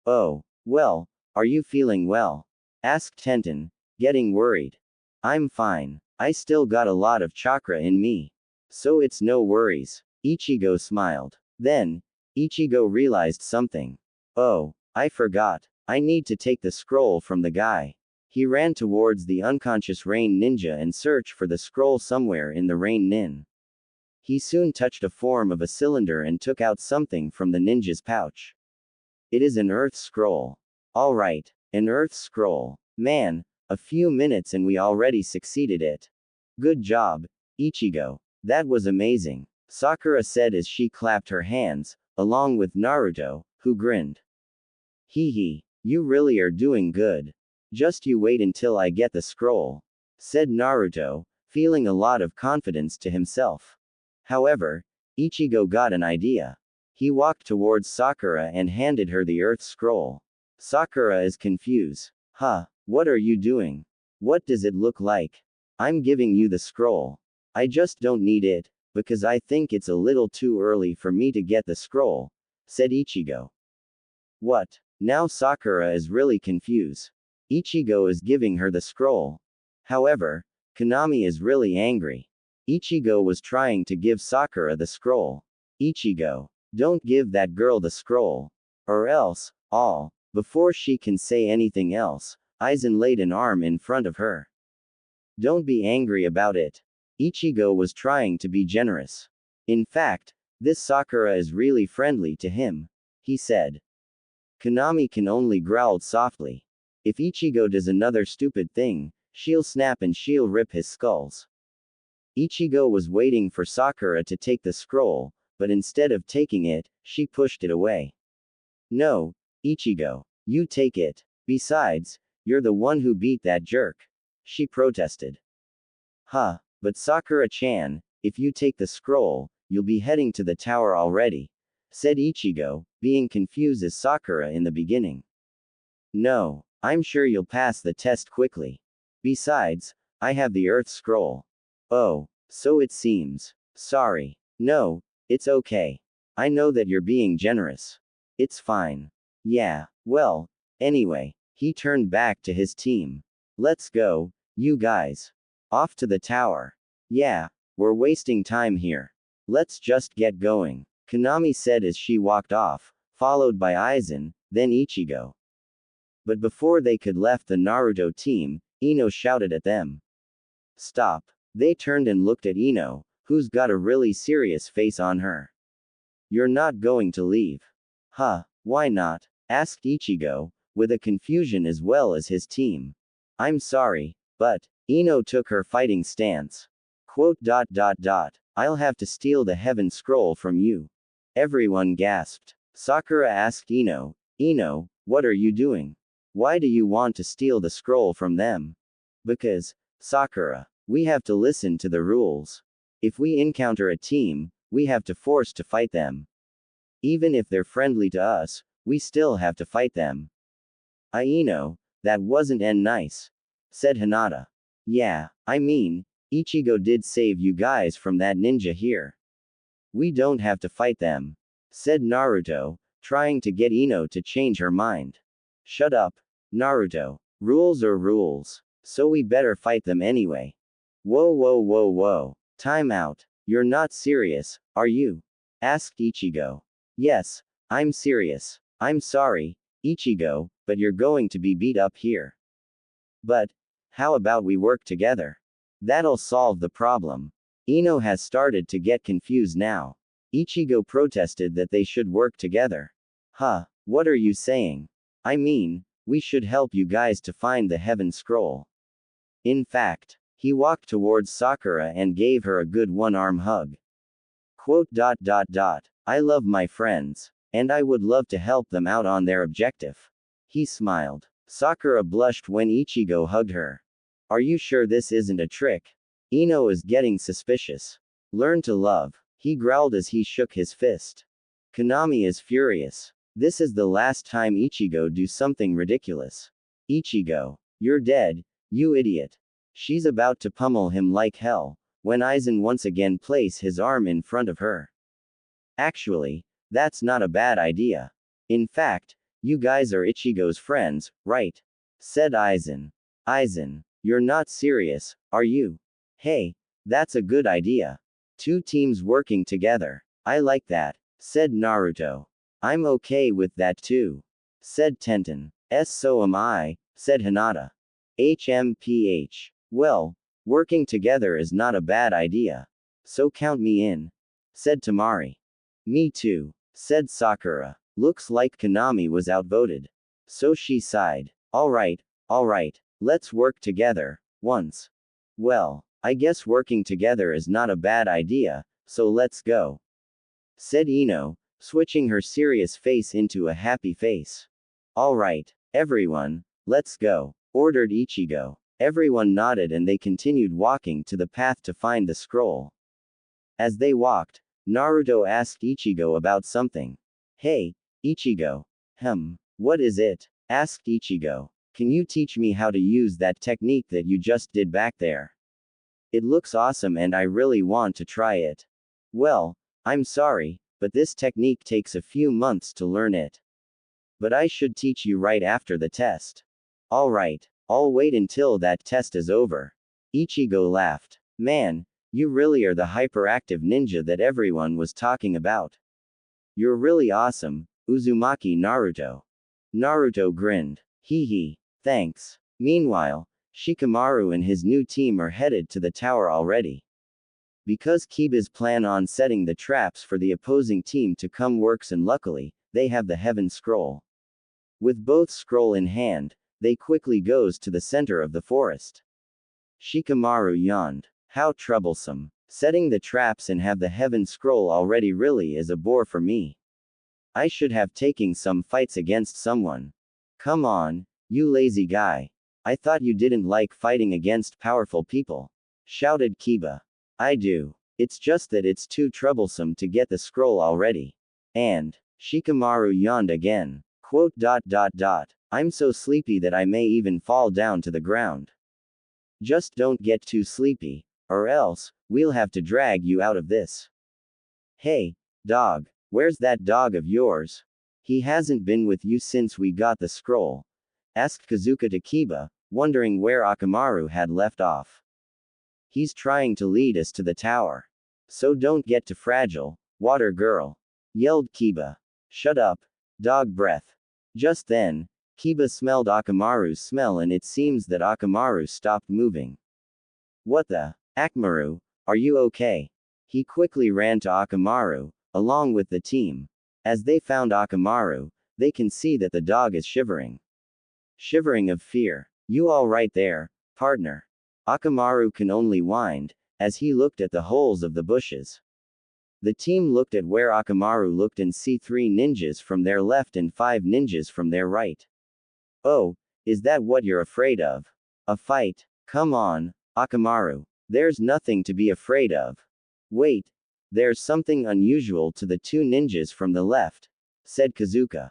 Oh, well, are you feeling well? Asked Tenten, getting worried. I'm fine. I still got a lot of chakra in me. So it's no worries. Ichigo smiled. Then, Ichigo realized something. Oh, I forgot. I need to take the scroll from the guy. He ran towards the unconscious Rain Ninja and searched for the scroll somewhere in the Rain Nin. He soon touched a form of a cylinder and took out something from the ninja's pouch. It is an earth scroll. Alright, an earth scroll. Man, a few minutes and we already succeeded it. Good job, Ichigo. That was amazing, Sakura said as she clapped her hands, along with Naruto, who grinned. Hee hee, you really are doing good. Just you wait until I get the scroll, said Naruto, feeling a lot of confidence to himself. However, Ichigo got an idea. He walked towards Sakura and handed her the earth scroll. Sakura is confused. Huh, what are you doing? What does it look like? I'm giving you the scroll. I just don't need it, because I think it's a little too early for me to get the scroll, said Ichigo. What? Now Sakura is really confused. Ichigo is giving her the scroll. However, Konami is really angry. Ichigo was trying to give Sakura the scroll. Ichigo, don't give that girl the scroll. Or else, before she can say anything else, Aizen laid an arm in front of her. Don't be angry about it. Ichigo was trying to be generous. In fact, this Sakura is really friendly to him, he said. Konami can only growl softly. If Ichigo does another stupid thing, she'll snap and she'll rip his skulls. Ichigo was waiting for Sakura to take the scroll, but instead of taking it, she pushed it away. No, Ichigo, you take it. Besides, you're the one who beat that jerk, she protested. Huh, but Sakura-chan, if you take the scroll, you'll be heading to the tower already, said Ichigo, being confused as Sakura in the beginning. No, I'm sure you'll pass the test quickly. Besides, I have the earth scroll. Oh, so it seems. Sorry. No, it's okay. I know that you're being generous. It's fine. Yeah, well, anyway, he turned back to his team. Let's go, you guys. Off to the tower. Yeah, we're wasting time here. Let's just get going, Konami said as she walked off, followed by Aizen, then Ichigo. But before they could left the Naruto team, Ino shouted at them. Stop. They turned and looked at Ino, who's got a really serious face on her. You're not going to leave. Huh, why not? Asked Ichigo, with a confusion as well as his team. I'm sorry, but, Ino took her fighting stance. Quote. I'll have to steal the heaven scroll from you. Everyone gasped. Sakura asked Ino, what are you doing? Why do you want to steal the scroll from them? Because, Sakura, we have to listen to the rules. If we encounter a team, we have to force to fight them. Even if they're friendly to us, we still have to fight them. Ino, that wasn't nice, said Hinata. Yeah, I mean, Ichigo did save you guys from that ninja here. We don't have to fight them, said Naruto, trying to get Ino to change her mind. Shut up, Naruto. Rules are rules, so we better fight them anyway. Whoa. Time out. You're not serious, are you? Asked Ichigo. Yes, I'm serious. I'm sorry, Ichigo, but you're going to be beat up here. But, how about we work together? That'll solve the problem. Ino has started to get confused now. Ichigo protested that they should work together. Huh, what are you saying? I mean, we should help you guys to find the heaven scroll. In fact, he walked towards Sakura and gave her a good one-arm hug. Quote. I love my friends, and I would love to help them out on their objective. He smiled. Sakura blushed when Ichigo hugged her. Are you sure this isn't a trick? Ino is getting suspicious. Learn to love, he growled as he shook his fist. Konami is furious. This is the last time Ichigo do something ridiculous. Ichigo, you're dead, you idiot. She's about to pummel him like hell, when Aizen once again place his arm in front of her. Actually, that's not a bad idea. In fact, you guys are Ichigo's friends, right? Said Aizen. Aizen, you're not serious, are you? Hey, that's a good idea. Two teams working together. I like that, said Naruto. I'm okay with that too, said Tenten. So am I, said Hinata. HMPH. Well, working together is not a bad idea. So count me in, said Tamari. Me too, said Sakura. Looks like Konami was outvoted. So she sighed. Alright, let's work together, once. Well, I guess working together is not a bad idea, so let's go, said Ino, switching her serious face into a happy face. Alright, everyone, let's go, ordered Ichigo. Everyone nodded and they continued walking to the path to find the scroll. As they walked, Naruto asked Ichigo about something. Hey, Ichigo. What is it? Asked Ichigo. Can you teach me how to use that technique that you just did back there? It looks awesome and I really want to try it. Well, I'm sorry, but this technique takes a few months to learn it. But I should teach you right after the test. Alright, I'll wait until that test is over. Ichigo laughed. Man, you really are the hyperactive ninja that everyone was talking about. You're really awesome, Uzumaki Naruto. Naruto grinned. Hee hee, thanks. Meanwhile, Shikamaru and his new team are headed to the tower already. Because Kiba's plan on setting the traps for the opposing team to come works and luckily, they have the heaven scroll. With both scroll in hand, they quickly goes to the center of the forest. Shikamaru yawned. How troublesome. Setting the traps and have the heaven scroll already really is a bore for me. I should have taken some fights against someone. Come on, you lazy guy. I thought you didn't like fighting against powerful people, shouted Kiba. I do. It's just that it's too troublesome to get the scroll already. And, Shikamaru yawned again. Quote. I'm so sleepy that I may even fall down to the ground. Just don't get too sleepy, or else, we'll have to drag you out of this. Hey, dog, where's that dog of yours? He hasn't been with you since we got the scroll, asked Kazuka to Kiba, wondering where Akamaru had left off. He's trying to lead us to the tower. So don't get too fragile, water girl, yelled Kiba. Shut up, dog breath. Just then, Kiba smelled Akamaru's smell and it seems that Akamaru stopped moving. What the? Akamaru, are you okay? He quickly ran to Akamaru, along with the team. As they found Akamaru, they can see that the dog is shivering. Shivering of fear. You all right there, partner? Akamaru can only whined, as he looked at the holes of the bushes. The team looked at where Akamaru looked and see 3 ninjas from their left and 5 ninjas from their right. Oh, is that what you're afraid of? A fight? Come on, Akamaru. There's nothing to be afraid of. Wait, there's something unusual to the 2 ninjas from the left, said Kazuka.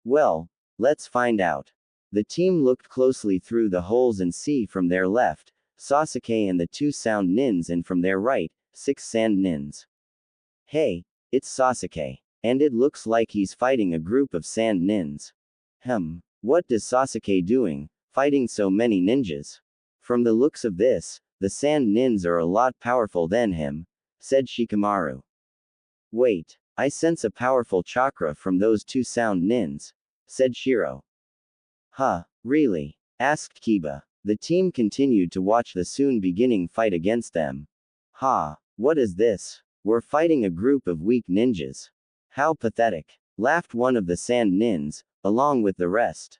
Well, let's find out. The team looked closely through the holes and see from their left, Sasuke and the 2 sound nins and from their right, 6 sand nins. Hey, it's Sasuke. And it looks like he's fighting a group of sand nins. What does Sasuke doing, fighting so many ninjas? From the looks of this, the sand nins are a lot powerful than him, said Shikamaru. Wait, I sense a powerful chakra from those 2 sound nins, said Shiro. Huh, really? Asked Kiba. The team continued to watch the soon beginning fight against them. Ha, what is this? We're fighting a group of weak ninjas. How pathetic, laughed one of the sand nins, along with the rest.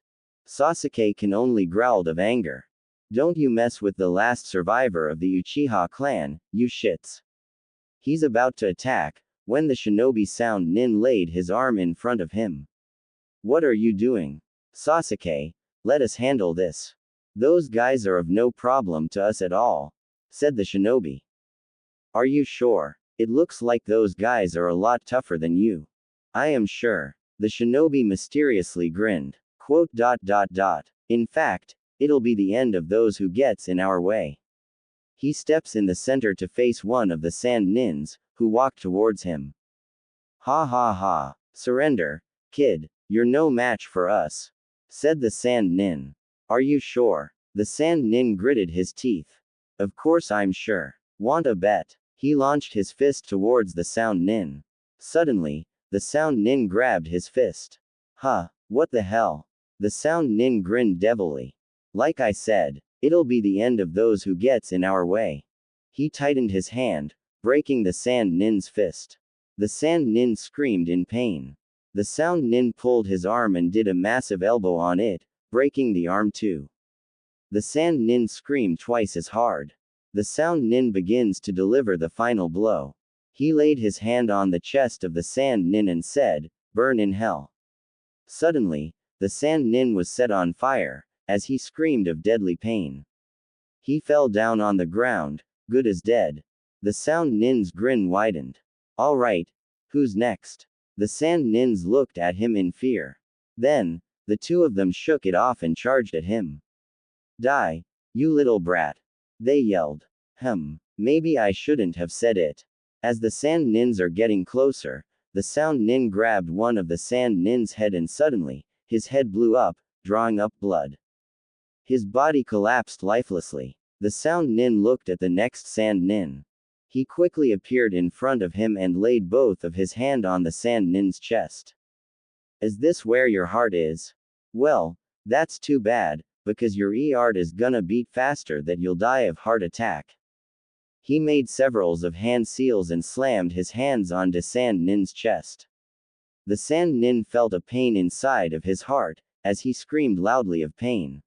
Sasuke can only growled of anger. Don't you mess with the last survivor of the Uchiha clan, you shits. He's about to attack, when the shinobi sound nin laid his arm in front of him. What are you doing? Sasuke, let us handle this. Those guys are of no problem to us at all, said the shinobi. Are you sure? It looks like those guys are a lot tougher than you. I am sure. The shinobi mysteriously grinned. Quote. In fact, it'll be the end of those who gets in our way. He steps in the center to face one of the sand nins, who walked towards him. Ha ha ha. Surrender, kid, you're no match for us, said the sand nin. Are you sure? The sand nin gritted his teeth. Of course I'm sure. Want a bet? He launched his fist towards the sound nin. Suddenly, the sound nin grabbed his fist. Huh, what the hell? The sound nin grinned devilly. Like I said, it'll be the end of those who gets in our way. He tightened his hand, breaking the sand nin's fist. The sand nin screamed in pain. The sound nin pulled his arm and did a massive elbow on it, breaking the arm too. The sand nin screamed twice as hard. The sound nin begins to deliver the final blow. He laid his hand on the chest of the sand nin and said, "Burn in hell." Suddenly, the sand nin was set on fire, as he screamed of deadly pain. He fell down on the ground, good as dead. The sound nin's grin widened. All right, who's next? The sand nins looked at him in fear. Then, the two of them shook it off and charged at him. Die, you little brat. They yelled. Maybe I shouldn't have said it. As the sand nins are getting closer, the sound nin grabbed one of the sand nin's head and suddenly, his head blew up, drawing up blood. His body collapsed lifelessly. The sound nin looked at the next sand nin. He quickly appeared in front of him and laid both of his hand on the sand nin's chest. Is this where your heart is? Well, that's too bad, because your heart is gonna beat faster that you'll die of heart attack. He made severals of hand seals and slammed his hands onto sand nin's chest. The sand nin felt a pain inside of his heart, as he screamed loudly of pain.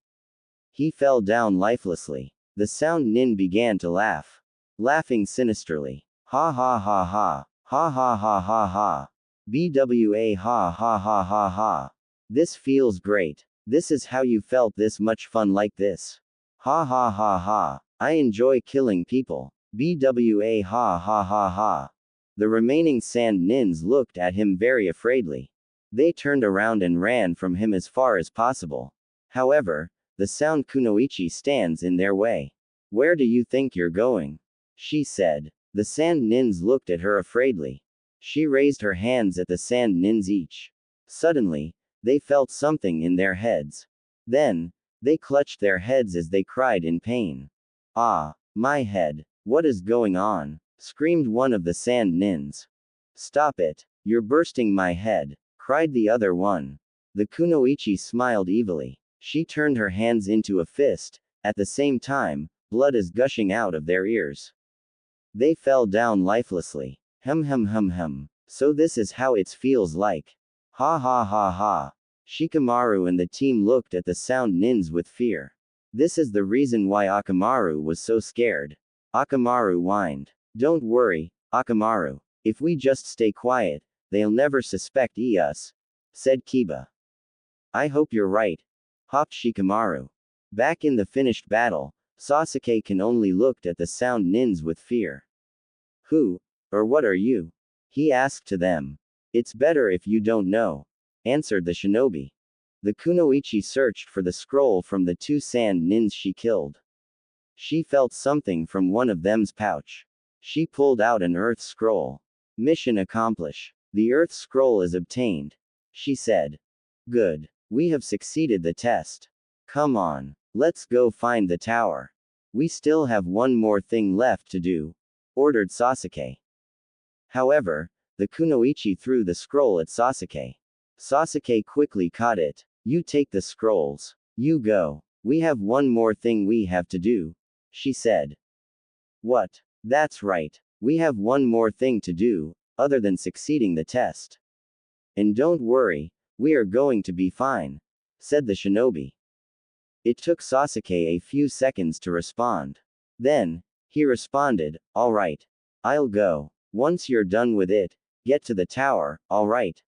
He fell down lifelessly. The sound nin began to laugh. Laughing sinisterly. Ha ha ha ha. Ha ha ha ha ha. BWA ha ha ha ha ha. This feels great. This is how you felt this much fun like this. Ha ha ha ha. I enjoy killing people. BWA ha ha ha ha. The remaining sand nins looked at him very afraidly. They turned around and ran from him as far as possible. However, the sound kunoichi stands in their way. Where do you think you're going? She said. The sand nins looked at her afraidly. She raised her hands at the sand nins each. Suddenly, they felt something in their heads. Then, they clutched their heads as they cried in pain. Ah, my head. What is going on? Screamed one of the sand nins. Stop it. You're bursting my head, cried the other one. The kunoichi smiled evilly. She turned her hands into a fist. At the same time, blood is gushing out of their ears. They fell down lifelessly. So this is how it feels like. Ha ha ha ha. Shikamaru and the team looked at the sound nins with fear. This is the reason why Akamaru was so scared. Akamaru whined. Don't worry, Akamaru. If we just stay quiet, they'll never suspect us, said Kiba. I hope you're right, hopped Shikamaru. Back in the finished battle, Sasuke can only looked at the sound nins with fear. Who, or what are you? He asked to them. It's better if you don't know, answered the shinobi. The kunoichi searched for the scroll from the two sand nins she killed. She felt something from one of them's pouch. She pulled out an earth scroll. Mission accomplished. The earth scroll is obtained, she said. Good. We have succeeded the test. Come on. Let's go find the tower. We still have one more thing left to do, ordered Sasuke. However, the kunoichi threw the scroll at Sasuke. Sasuke quickly caught it. You take the scrolls. You go. We have one more thing we have to do, she said. What? That's right. We have one more thing to do, other than succeeding the test. And don't worry, we are going to be fine, said the shinobi. It took Sasuke a few seconds to respond. Then, he responded, all right. I'll go. Once you're done with it, get to the tower, all right?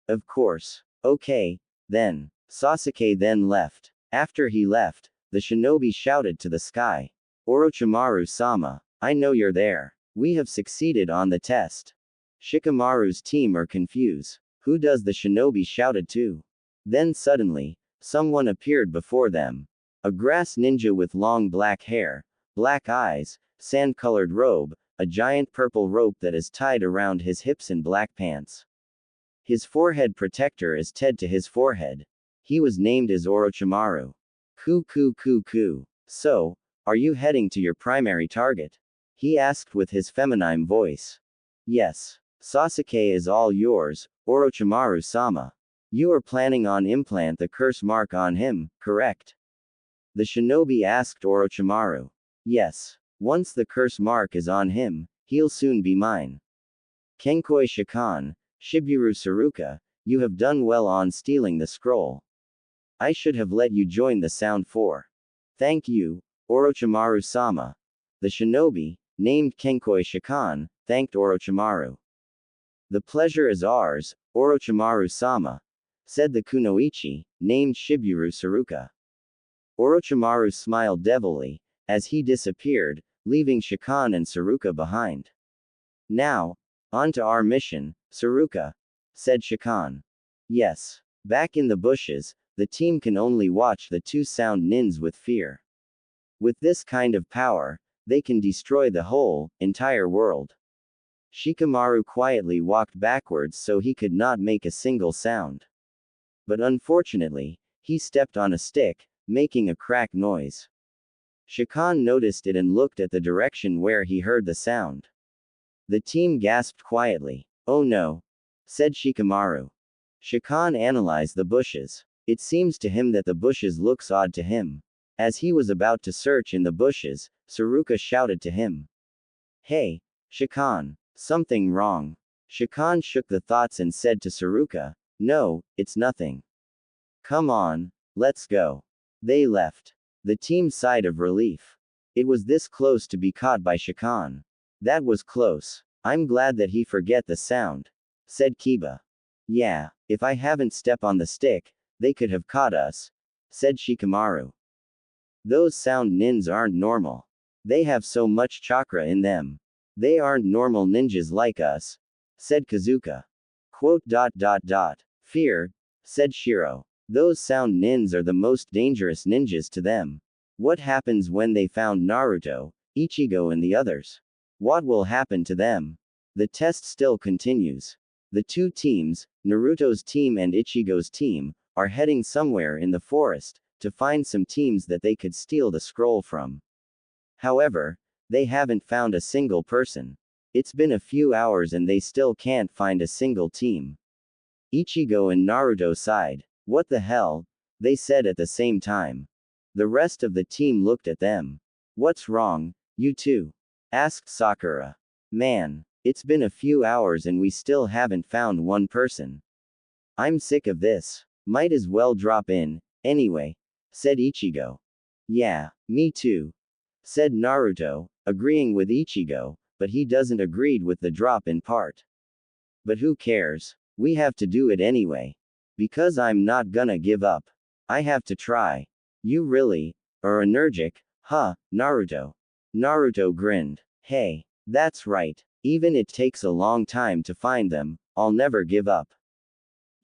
Of course. Okay, then. Sasuke then left. After he left, the shinobi shouted to the sky. Orochimaru-sama, I know you're there. We have succeeded on the test. Shikamaru's team are confused. Who does the shinobi shouted to? Then suddenly, someone appeared before them. A grass ninja with long black hair, black eyes, sand-colored robe, a giant purple rope that is tied around his hips and black pants. His forehead protector is tied to his forehead. He was named as Orochimaru. Ku. So, are you heading to your primary target? He asked with his feminine voice. Yes. Sasuke is all yours, Orochimaru-sama. You are planning on implant the curse mark on him, correct? The shinobi asked Orochimaru. Yes. Once the curse mark is on him, he'll soon be mine. Kenkoi Shakan, Shiburu Saruka, you have done well on stealing the scroll. I should have let you join the Sound 4. Thank you, Orochimaru-sama. The shinobi, named Kenkoi Shakan, thanked Orochimaru. The pleasure is ours, Orochimaru-sama, said the kunoichi, named Shiburu Saruka. Orochimaru smiled devilly, as he disappeared, leaving Shakan and Saruka behind. Now, on to our mission, Saruka, said Shakan. Yes. Back in the bushes, the team can only watch the two sound nins with fear. With this kind of power, they can destroy the whole, entire world. Shikamaru quietly walked backwards so he could not make a single sound. But unfortunately, he stepped on a stick, making a crack noise. Shakan noticed it and looked at the direction where he heard the sound. The team gasped quietly. Oh no, said Shikamaru. Shakan analyzed the bushes. It seems to him that the bushes looks odd to him. As he was about to search in the bushes, Saruka shouted to him. Hey, Shakan, something wrong. Shakan shook the thoughts and said to Saruka, no, it's nothing. Come on, let's go. They left. The team sighed of relief. It was this close to be caught by Shakan. That was close. I'm glad that he forget the sound, said Kiba. Yeah, if I haven't stepped on the stick, they could have caught us, said Shikamaru. Those sound nins aren't normal. They have so much chakra in them. They aren't normal ninjas like us, said Kazuka. Fear, said Shiro. Those sound nins are the most dangerous ninjas to them. What happens when they found Naruto, Ichigo and the others? What will happen to them? The test still continues. The two teams, Naruto's team and Ichigo's team, are heading somewhere in the forest, to find some teams that they could steal the scroll from. However, they haven't found a single person. It's been a few hours and they still can't find a single team. Ichigo and Naruto sighed. What the hell? They said at the same time. The rest of the team looked at them. What's wrong, you two? Asked Sakura. Man, it's been a few hours and we still haven't found one person. I'm sick of this. Might as well drop in, anyway, said Ichigo. Yeah, me too, said Naruto, agreeing with Ichigo, but he doesn't agreed with the drop in part. But who cares? We have to do it anyway. Because I'm not gonna give up. I have to try. You really are energetic, huh, Naruto? Naruto grinned. Hey, that's right. Even it takes a long time to find them, I'll never give up.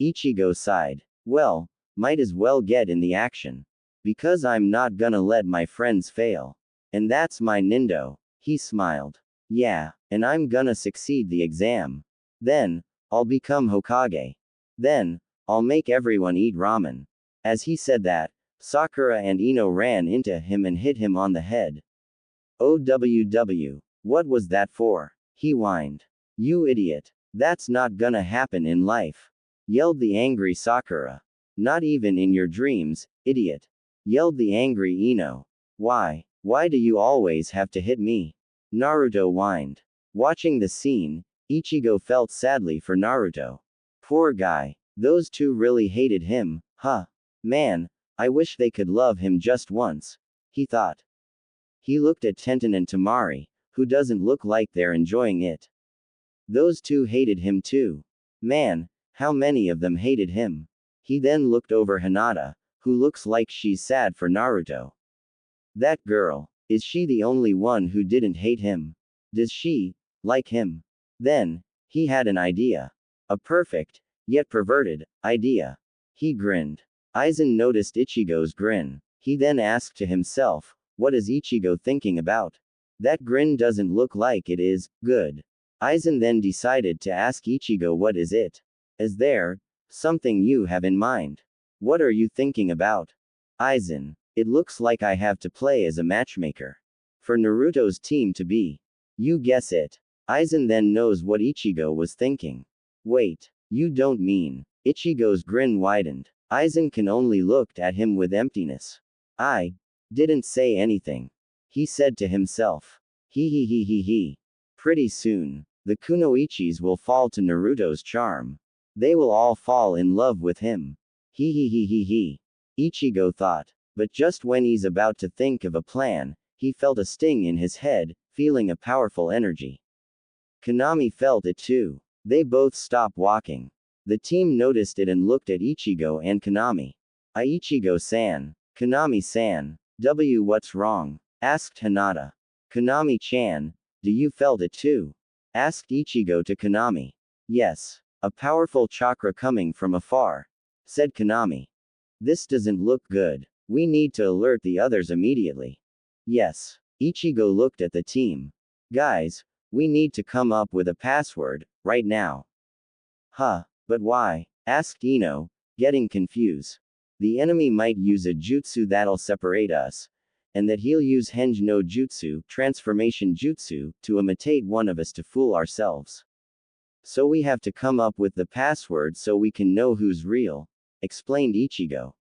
Ichigo sighed. Well, might as well get in the action. Because I'm not gonna let my friends fail. And that's my nindo. He smiled. Yeah, and I'm gonna succeed the exam. Then, I'll become Hokage. Then, I'll make everyone eat ramen. As he said that, Sakura and Ino ran into him and hit him on the head. OWW. What was that for? He whined. You idiot. That's not gonna happen in life. Yelled the angry Sakura. Not even in your dreams, idiot. Yelled the angry Ino. Why do you always have to hit me? Naruto whined. Watching the scene, Ichigo felt sadly for Naruto. Poor guy. Those two really hated him, huh? Man, I wish they could love him just once, he thought. He looked at Tenten and Tamari, who doesn't look like they're enjoying it. Those two hated him too. Man, how many of them hated him? He then looked over Hinata, who looks like she's sad for Naruto. That girl, is she the only one who didn't hate him? Does she like him? Then, he had an idea. A perfect, yet perverted, idea. He grinned. Aizen noticed Ichigo's grin. He then asked to himself, what is Ichigo thinking about? That grin doesn't look like it is good. Aizen then decided to ask Ichigo what is it? Is there something you have in mind? What are you thinking about? Aizen, it looks like I have to play as a matchmaker. For Naruto's team to be. You guess it. Aizen then knows what Ichigo was thinking. Wait, you don't mean. Ichigo's grin widened. Aizen can only looked at him with emptiness. I didn't say anything. He said to himself. He. Pretty soon, the kunoichis will fall to Naruto's charm. They will all fall in love with him. He. Ichigo thought. But just when he's about to think of a plan, he felt a sting in his head, feeling a powerful energy. Konami felt it too. They both stopped walking. The team noticed it and looked at Ichigo and Konami. Ichigo-san. Konami-san. What's wrong? Asked Hinata. Konami-chan, do you felt it too? Asked Ichigo to Konami. Yes. A powerful chakra coming from afar. Said Konami. This doesn't look good. We need to alert the others immediately. Yes. Ichigo looked at the team. Guys, we need to come up with a password, right now. Huh, but why? Asked Ino, getting confused. The enemy might use a jutsu that'll separate us, and that he'll use Henge no Jutsu, transformation jutsu, to imitate one of us to fool ourselves. So we have to come up with the password so we can know who's real, explained Ichigo.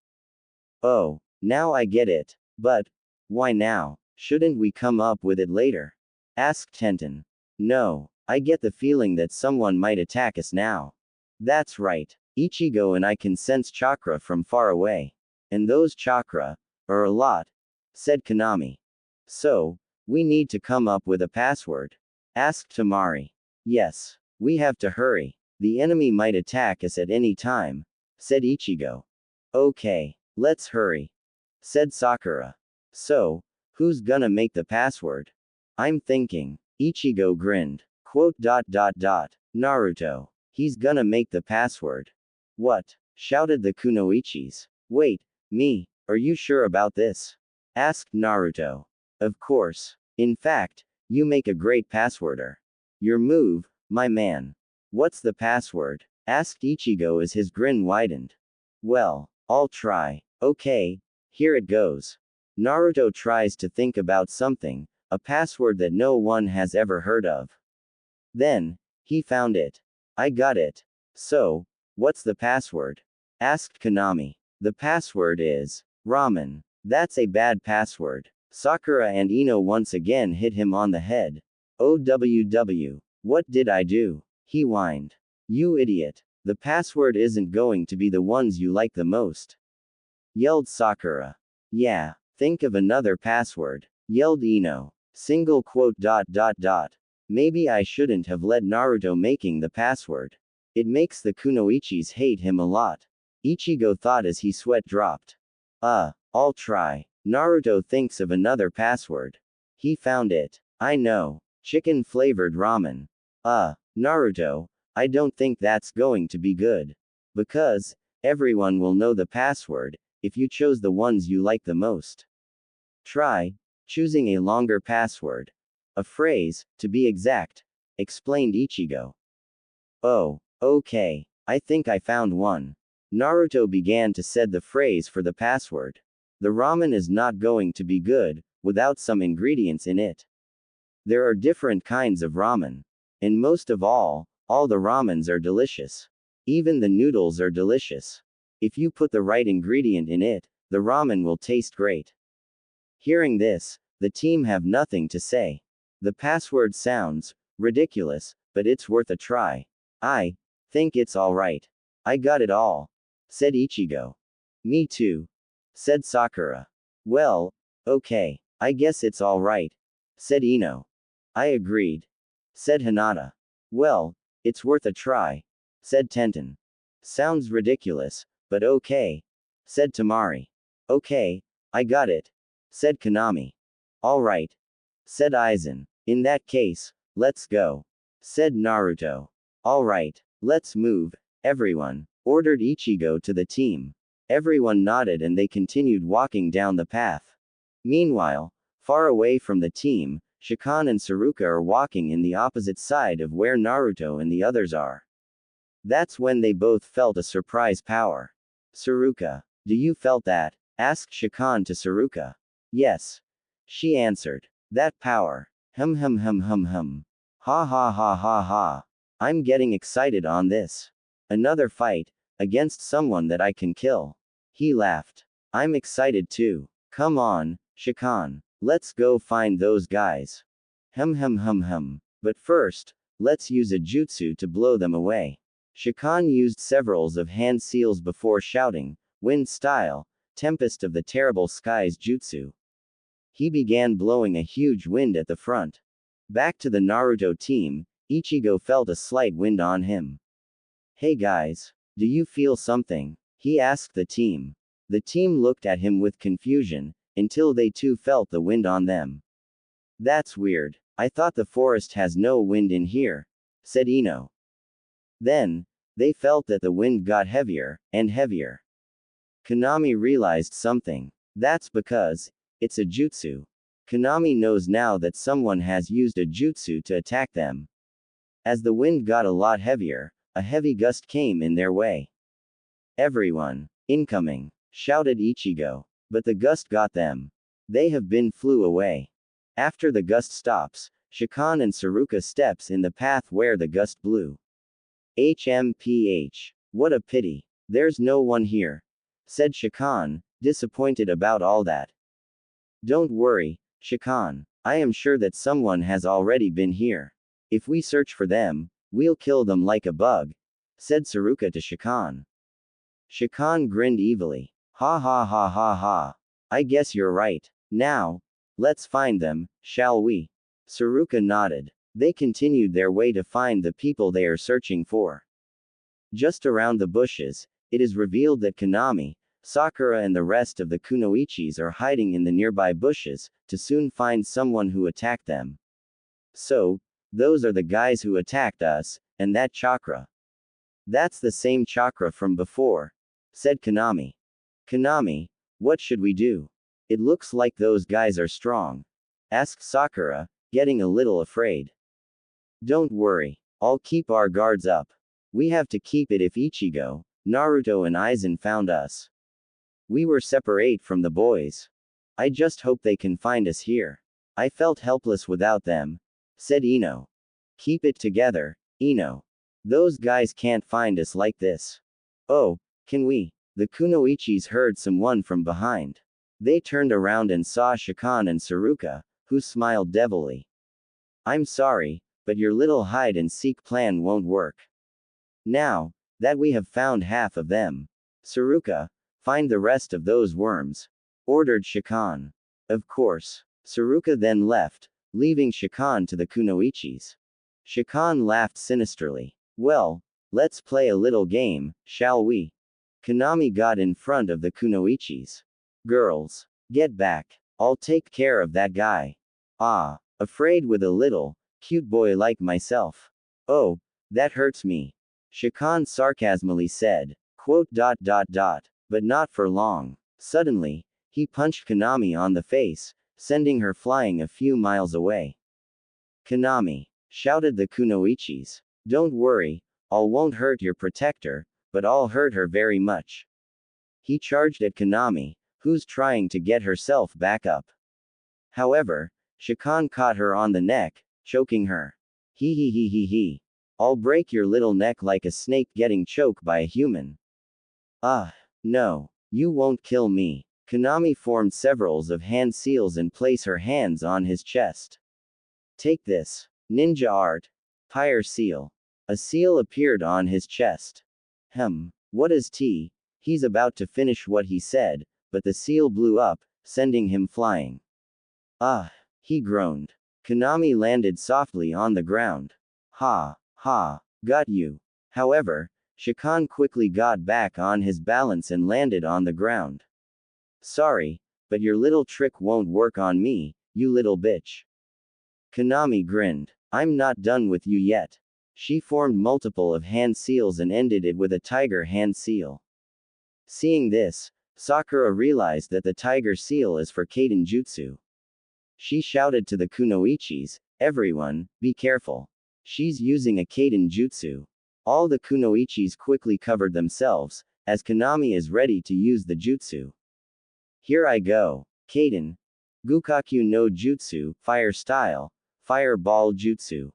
Oh, now I get it. But, why now? Shouldn't we come up with it later? Asked Tenten. No, I get the feeling that someone might attack us now. That's right. Ichigo and I can sense chakra from far away. And those chakra are a lot, said Konami. So, we need to come up with a password? Asked Tamari. Yes, we have to hurry. The enemy might attack us at any time, said Ichigo. Okay, let's hurry, said Sakura. So, who's gonna make the password? I'm thinking. Ichigo grinned. Naruto. He's gonna make the password. What? Shouted the kunoichis. Wait, me, are you sure about this? Asked Naruto. Of course. In fact, you make a great passworder. Your move, my man. What's the password? Asked Ichigo as his grin widened. Well, I'll try. Okay, here it goes. Naruto tries to think about something, a password that no one has ever heard of. Then, he found it. I got it. So, what's the password? Asked Konami. The password is ramen. That's a bad password. Sakura and Ino once again hit him on the head. OWW. What did I do? He whined. You idiot. The password isn't going to be the ones you like the most. Yelled Sakura. Yeah, think of another password. Yelled Ino. Maybe I shouldn't have let Naruto making the password. It makes the kunoichis hate him a lot. Ichigo thought as he sweat dropped. I'll try. Naruto thinks of another password. He found it. I know. Chicken flavored ramen. Naruto, I don't think that's going to be good. Because, everyone will know the password, if you chose the ones you like the most. Try choosing a longer password. A phrase, to be exact, explained Ichigo. Oh, okay. I think I found one. Naruto began to said the phrase for the password. The ramen is not going to be good, without some ingredients in it. There are different kinds of ramen. And most of all the ramens are delicious. Even the noodles are delicious. If you put the right ingredient in it, the ramen will taste great. Hearing this, the team have nothing to say. The password sounds ridiculous, but it's worth a try. I think it's alright. I got it all, said Ichigo. Me too, said Sakura. Well, okay, I guess it's alright, said Ino. I agreed, said Hinata. Well, it's worth a try, said Tenten. Sounds ridiculous, but okay, said Tamari. Okay, I got it, said Konami. Alright, said Aizen. In that case, let's go, said Naruto. Alright, let's move, everyone, ordered Ichigo to the team. Everyone nodded and they continued walking down the path. Meanwhile, far away from the team, Shakan and Saruka are walking in the opposite side of where Naruto and the others are. That's when they both felt a surprise power. Saruka, do you felt that? Asked Shakan to Saruka. Yes, she answered. That power. Hum hum hum hum hum. Ha ha ha ha ha. I'm getting excited on this. Another fight, against someone that I can kill. He laughed. I'm excited too. Come on, Shakan. Let's go find those guys. Hum hum hum hum. But first, let's use a jutsu to blow them away. Shakan used several of hand seals before shouting, wind style, tempest of the terrible skies jutsu. He began blowing a huge wind at the front. Back to the Naruto team, Ichigo felt a slight wind on him. Hey guys, do you feel something? He asked the team. The team looked at him with confusion, until they too felt the wind on them. That's weird. I thought the forest has no wind in here, said Ino. Then, they felt that the wind got heavier, and heavier. Konami realized something. That's because, it's a jutsu. Konami knows now that someone has used a jutsu to attack them. As the wind got a lot heavier, a heavy gust came in their way. Everyone, incoming, shouted Ichigo. But the gust got them. They have been flew away. After the gust stops, Shakan and Saruka steps in the path where the gust blew. HMPH. What a pity. There's no one here, said Shakan, disappointed about all that. Don't worry, Shakan. I am sure that someone has already been here. If we search for them, we'll kill them like a bug, said Saruka to Shakan. Shakan grinned evilly. Ha ha ha ha ha. I guess you're right. Now, let's find them, shall we? Saruka nodded. They continued their way to find the people they are searching for. Just around the bushes, it is revealed that Konami, Sakura and the rest of the kunoichis are hiding in the nearby bushes, to soon find someone who attacked them. So, those are the guys who attacked us, and that chakra. That's the same chakra from before, said Konami. Konami, what should we do? It looks like those guys are strong, asked Sakura, getting a little afraid. Don't worry, I'll keep our guards up. We have to keep it if Ichigo, Naruto and Aizen found us. We were separate from the boys. I just hope they can find us here. I felt helpless without them, said Ino. Keep it together, Ino. Those guys can't find us like this. Oh, can we? The kunoichis heard someone from behind. They turned around and saw Shakan and Saruka, who smiled devilly. I'm sorry, but your little hide-and-seek plan won't work. Now that we have found half of them, Saruka, find the rest of those worms, ordered Shakan. Of course. Saruka then left, leaving Shakan to the kunoichis. Shakan laughed sinisterly. Well, let's play a little game, shall we? Konami got in front of the kunoichis. Girls, get back. I'll take care of that guy. Ah, afraid with a little, cute boy like myself. Oh, that hurts me. Shakan sarcasmically said, but not for long. Suddenly, he punched Konami on the face, sending her flying a few miles away. Konami, shouted the kunoichis. Don't worry, I won't hurt your protector, but I'll hurt her very much. He charged at Konami, who's trying to get herself back up. However, Shakan caught her on the neck, choking her. He. I'll break your little neck like a snake getting choked by a human. No. You won't kill me. Konami formed several of hand seals and placed her hands on his chest. Take this. Ninja art. Pyre seal. A seal appeared on his chest. What is T? He's about to finish what he said, but the seal blew up, sending him flying. Ah! He groaned. Konami landed softly on the ground. Ha! Ha! Got you. However, Shakan quickly got back on his balance and landed on the ground. Sorry, but your little trick won't work on me, you little bitch. Konami grinned. I'm not done with you yet. She formed multiple of hand seals and ended it with a tiger hand seal. Seeing this, Sakura realized that the tiger seal is for Kaiden Jutsu. She shouted to the kunoichis, everyone, be careful. She's using a Kaiden Jutsu. All the kunoichis quickly covered themselves, as Konami is ready to use the jutsu. Here I go. Kaiden. Gukaku no Jutsu, fire style, fireball jutsu.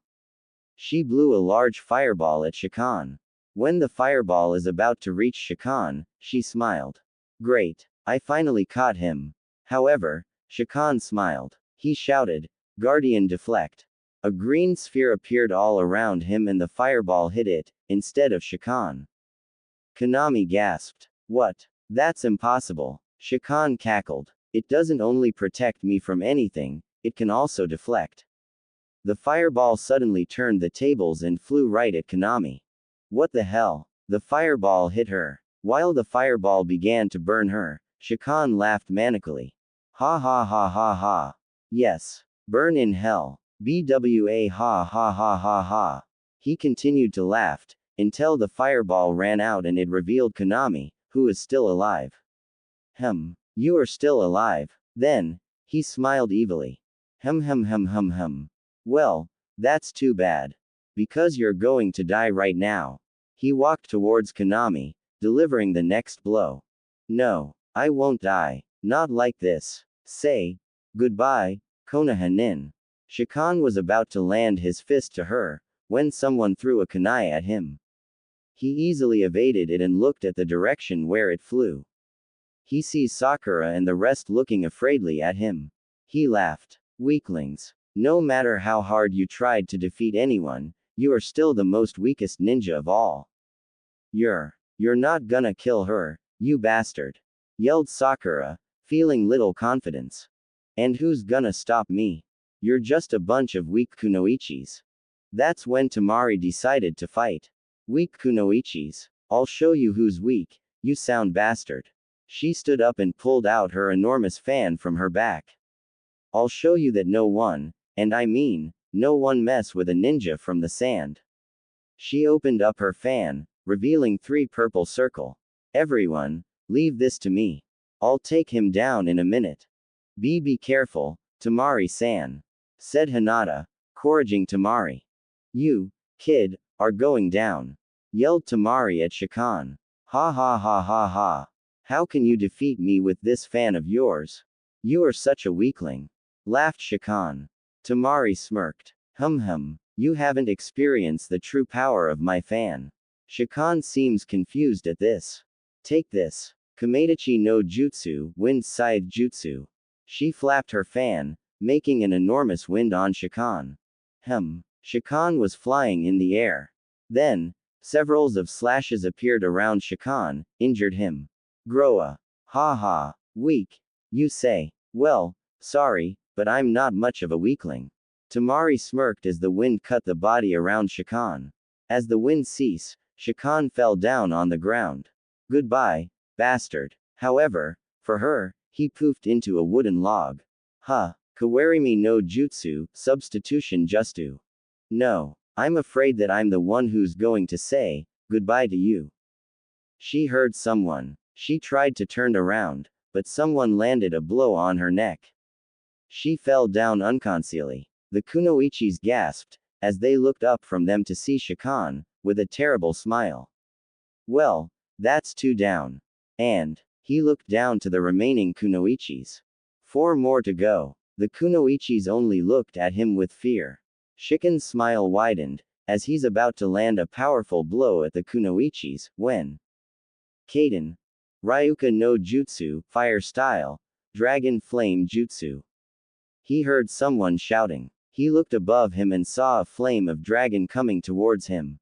She blew a large fireball at Shakan. When the fireball is about to reach Shakan, she smiled. Great. I finally caught him. However, Shakan smiled. He shouted, Guardian deflect. A green sphere appeared all around him and the fireball hit it, instead of Shakan. Konami gasped. What? That's impossible. Shakan cackled. It doesn't only protect me from anything, it can also deflect. The fireball suddenly turned the tables and flew right at Konami. What the hell? The fireball hit her. While the fireball began to burn her, Shakan laughed manically. Ha ha ha ha ha. Yes. Burn in hell. BWA ha ha ha ha ha. He continued to laugh, until the fireball ran out and it revealed Konami, who is still alive. You are still alive. Then, he smiled evilly. Well, that's too bad. Because you're going to die right now. He walked towards Konami, delivering the next blow. No, I won't die. Not like this. Say, goodbye, Konoha-nin. Shakan was about to land his fist to her, when someone threw a kunai at him. He easily evaded it and looked at the direction where it flew. He sees Sakura and the rest looking afraidly at him. He laughed. Weaklings. No matter how hard you tried to defeat anyone, you are still the most weakest ninja of all. You're not gonna kill her, you bastard. Yelled Sakura, feeling little confidence. And who's gonna stop me? You're just a bunch of weak kunoichis. That's when Tamari decided to fight. Weak kunoichis. I'll show you who's weak, you sound bastard. She stood up and pulled out her enormous fan from her back. I'll show you that no one, and I mean, no one mess with a ninja from the sand. She opened up her fan, revealing 3 purple circle. Everyone, leave this to me. I'll take him down in a minute. Be careful, Tamari-san. Said Hinata, encouraging Tamari. You, kid, are going down. Yelled Tamari at Shakan. Ha ha ha ha ha. How can you defeat me with this fan of yours? You are such a weakling. Laughed Shakan. Tamari smirked. You haven't experienced the true power of my fan. Shakan seems confused at this. Take this. Kumaitachi no Jutsu, Wind Scythe Jutsu. She flapped her fan, making an enormous wind on Shakan. Shakan was flying in the air. Then, several of slashes appeared around Shakan, injured him. Groa. Ha ha. Weak. You say. Well, sorry, but I'm not much of a weakling. Tamari smirked as the wind cut the body around Shakan. As the wind ceased, Shakan fell down on the ground. Goodbye, bastard. However, for her, he poofed into a wooden log. Kawarimi no Jutsu, substitution justu. No, I'm afraid that I'm the one who's going to say goodbye to you. She heard someone. She tried to turn around, but someone landed a blow on her neck. She fell down unconsciously. The kunoichis gasped, as they looked up from them to see Shakan, with a terrible smile. Well, that's 2 down. And, he looked down to the remaining kunoichis. 4 more to go. The kunoichis only looked at him with fear. Shakan's smile widened, as he's about to land a powerful blow at the kunoichis, when Kaiden. Ryuka no Jutsu, fire style, dragon flame jutsu. He heard someone shouting. He looked above him and saw a flame of dragon coming towards him.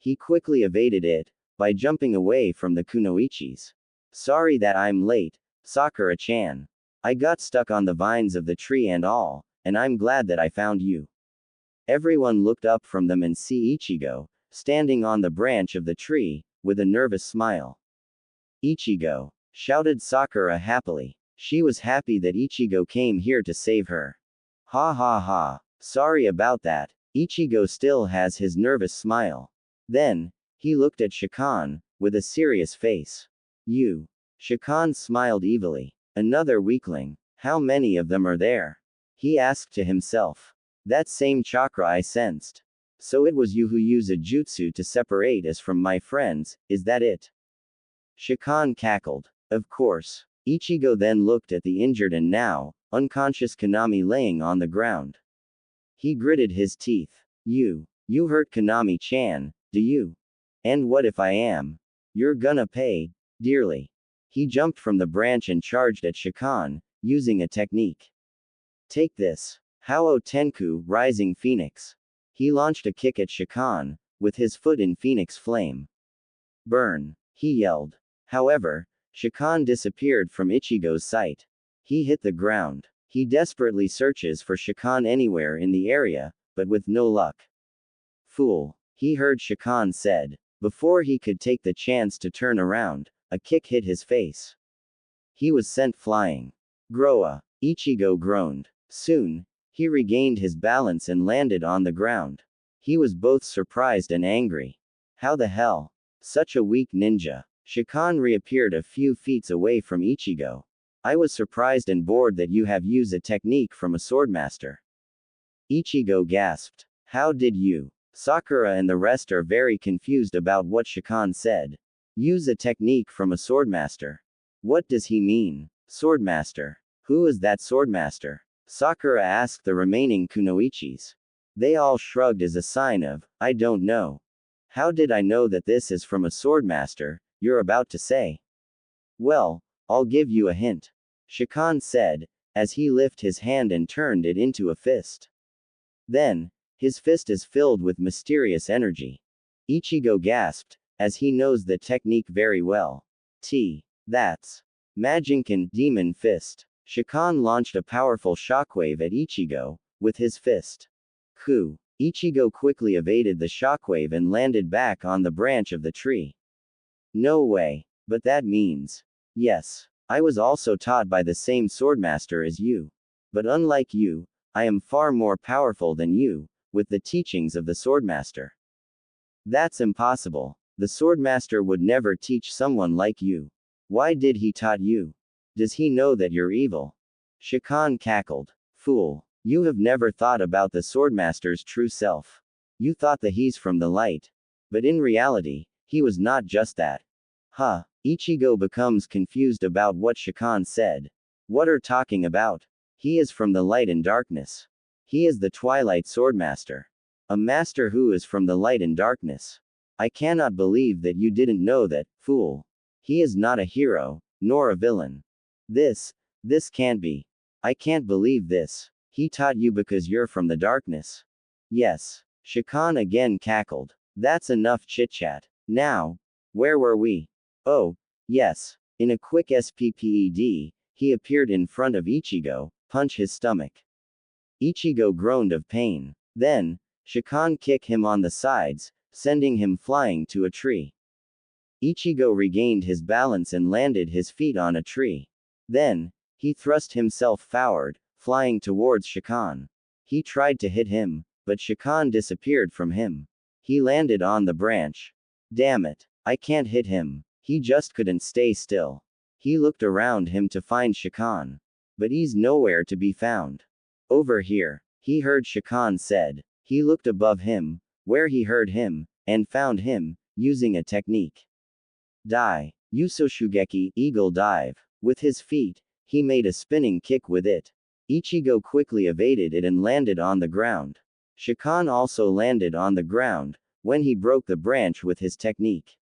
He quickly evaded it, by jumping away from the kunoichis. Sorry that I'm late, Sakura-chan. I got stuck on the vines of the tree and all, and I'm glad that I found you. Everyone looked up from them and see Ichigo, standing on the branch of the tree, with a nervous smile. Ichigo! Shouted Sakura happily. She was happy that Ichigo came here to save her. Ha ha ha. Sorry about that. Ichigo still has his nervous smile. Then, he looked at Shakan, with a serious face. You. Shakan smiled evilly. Another weakling. How many of them are there? He asked to himself. That same chakra I sensed. So it was you who used a jutsu to separate us from my friends, is that it? Shakan cackled. Of course. Ichigo then looked at the injured and now, unconscious Konami laying on the ground. He gritted his teeth. You hurt Konami-chan, do you? And what if I am? You're gonna pay, dearly. He jumped from the branch and charged at Shakan, using a technique. Take this. Hao Tenku, Rising Phoenix. He launched a kick at Shakan, with his foot in Phoenix Flame. Burn! He yelled. However, Shakan disappeared from Ichigo's sight. He hit the ground. He desperately searches for Shakan anywhere in the area, but with no luck. Fool! He heard Shakan said. Before he could take the chance to turn around, a kick hit his face. He was sent flying. Groa! Ichigo groaned. Soon, he regained his balance and landed on the ground. He was both surprised and angry. How the hell? Such a weak ninja. Shakan reappeared a few feet away from Ichigo. I was surprised and bored that you have used a technique from a swordmaster. Ichigo gasped. How did you? Sakura and the rest are very confused about what Shakan said. Use a technique from a swordmaster. What does he mean? Swordmaster. Who is that swordmaster? Sakura asked the remaining kunoichis. They all shrugged as a sign of, I don't know. How did I know that this is from a swordmaster, you're about to say? Well, I'll give you a hint. Shakan said, as he lifted his hand and turned it into a fist. Then, his fist is filled with mysterious energy. Ichigo gasped, as he knows the technique very well. That's Majinkan Demon Fist. Shakan launched a powerful shockwave at Ichigo, with his fist. Ichigo quickly evaded the shockwave and landed back on the branch of the tree. No way. But that means. Yes. I was also taught by the same swordmaster as you. But unlike you, I am far more powerful than you, with the teachings of the swordmaster. That's impossible. The swordmaster would never teach someone like you. Why did he taught you? Does he know that you're evil? Shakan cackled. Fool. You have never thought about the swordmaster's true self. You thought that he's from the light. But in reality, he was not just that. Ichigo becomes confused about what Shakan said. What are talking about? He is from the light and darkness. He is the Twilight Swordmaster. A master who is from the light and darkness. I cannot believe that you didn't know that, fool. He is not a hero, nor a villain. This can't be. I can't believe this. He taught you because you're from the darkness. Yes. Shakan again cackled. That's enough chit-chat. Now, where were we? Oh, yes. In a quick SPPED, he appeared in front of Ichigo, punch his stomach. Ichigo groaned of pain. Then, Shakan kicked him on the sides, sending him flying to a tree. Ichigo regained his balance and landed his feet on a tree. Then, he thrust himself forward, flying towards Shakan. He tried to hit him, but Shakan disappeared from him. He landed on the branch. Damn it. I can't hit him. He just couldn't stay still. He looked around him to find Shakan. But he's nowhere to be found. Over here, he heard Shakan said. He looked above him, where he heard him, and found him, using a technique. Yusoshugeki, Eagle Dive. With his feet, he made a spinning kick with it. Ichigo quickly evaded it and landed on the ground. Shakan also landed on the ground, when he broke the branch with his technique.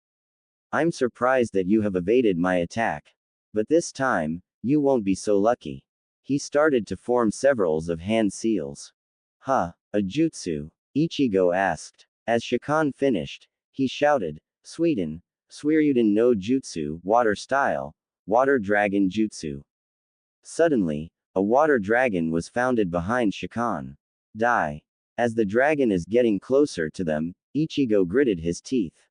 I'm surprised that you have evaded my attack. But this time, you won't be so lucky. He started to form several of hand seals. Huh, a jutsu? Ichigo asked. As Shakan finished, he shouted, Sweden, Suiryuden no Jutsu, water style, water dragon jutsu. Suddenly, a water dragon was founded behind Shakan. Die. As the dragon is getting closer to them, Ichigo gritted his teeth.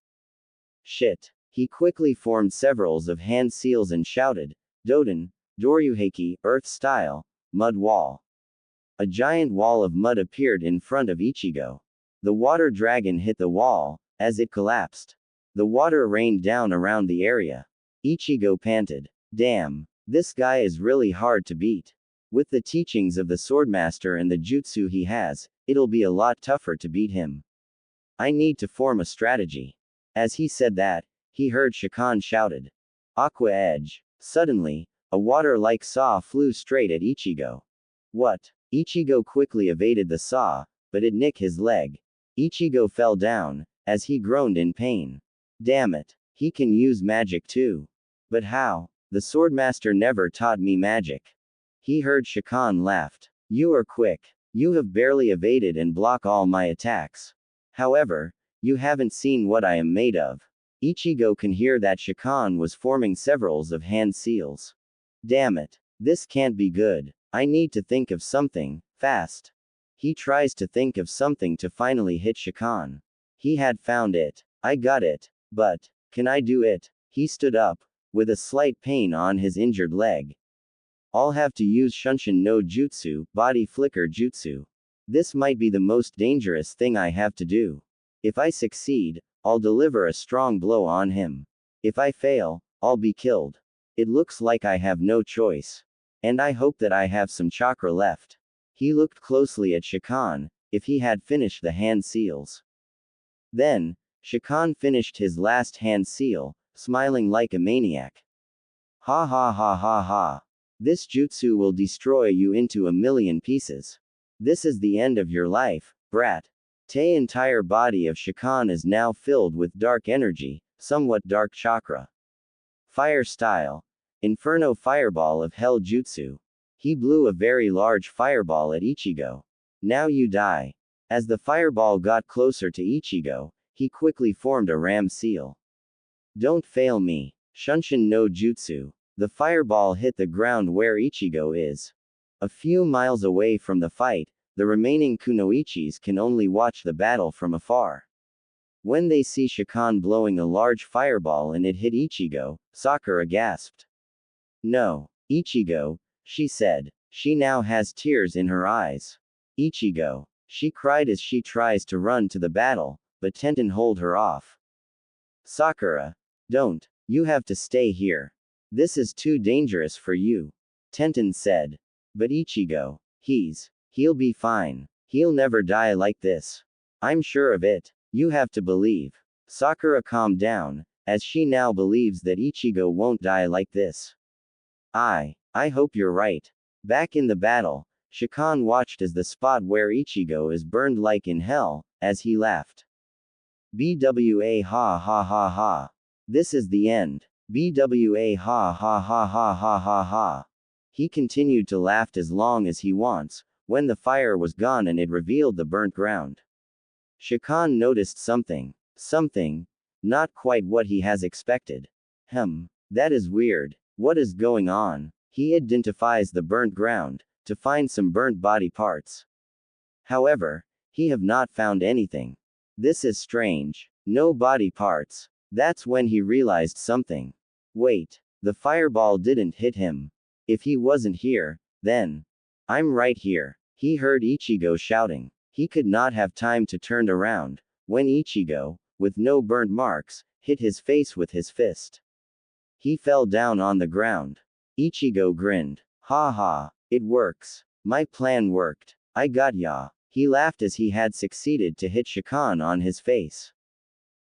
Shit. He quickly formed several of hand seals and shouted, Doden, Doryuheiki, earth style, mud wall. A giant wall of mud appeared in front of Ichigo. The water dragon hit the wall. As it collapsed, the water rained down around the area. Ichigo panted. Damn, this guy is really hard to beat. With the teachings of the swordmaster and the jutsu he has, it'll be a lot tougher to beat him. I need to form a strategy. As he said that, he heard Shakan shouted. Aqua Edge. Suddenly, a water-like saw flew straight at Ichigo. What? Ichigo quickly evaded the saw, but it nicked his leg. Ichigo fell down, as he groaned in pain. Damn it. He can use magic too. But how? The swordmaster never taught me magic. He heard Shakan laughed. You are quick. You have barely evaded and block all my attacks. However, you haven't seen what I am made of. Ichigo can hear that Shakan was forming several of hand seals. Damn it. This can't be good. I need to think of something, fast. He tries to think of something to finally hit Shakan. He had found it. I got it. But, can I do it? He stood up, with a slight pain on his injured leg. I'll have to use Shunshin no Jutsu, body flicker jutsu. This might be the most dangerous thing I have to do. If I succeed, I'll deliver a strong blow on him. If I fail, I'll be killed. It looks like I have no choice. And I hope that I have some chakra left. He looked closely at Shakan, if he had finished the hand seals. Then, Shakan finished his last hand seal, smiling like a maniac. Ha ha ha ha ha. This jutsu will destroy you into a million pieces. This is the end of your life, brat. The entire body of Shakan is now filled with dark energy, somewhat dark chakra. Fire style. Inferno fireball of hell jutsu. He blew a very large fireball at Ichigo. Now you die. As the fireball got closer to Ichigo, he quickly formed a ram seal. Don't fail me. Shunshin no jutsu. The fireball hit the ground where Ichigo is. A few miles away from the fight, the remaining kunoichis can only watch the battle from afar. When they see Shakan blowing a large fireball and it hit Ichigo, Sakura gasped. No, Ichigo, she said. She now has tears in her eyes. Ichigo, she cried as she tries to run to the battle, but Tenten hold her off. Sakura, don't, you have to stay here. This is too dangerous for you. Tenten said. But Ichigo, he'll be fine. He'll never die like this. I'm sure of it. You have to believe. Sakura calmed down, as she now believes that Ichigo won't die like this. I hope you're right. Back in the battle, Shakan watched as the spot where Ichigo is burned like in hell, as he laughed. BWA ha ha ha ha. This is the end. BWA ha ha ha ha ha ha ha. He continued to laugh as long as he wants, when the fire was gone and it revealed the burnt ground. Shakan noticed something. Something. Not quite what he has expected. That is weird. What is going on? He identifies the burnt ground, to find some burnt body parts. However, he have not found anything. This is strange. No body parts. That's when he realized something. Wait, the fireball didn't hit him. If he wasn't here, then. I'm right here. He heard Ichigo shouting. He could not have time to turn around, when Ichigo, with no burnt marks, hit his face with his fist. He fell down on the ground. Ichigo grinned. Ha ha, it works. My plan worked. I got ya. He laughed as he had succeeded to hit Shakan on his face.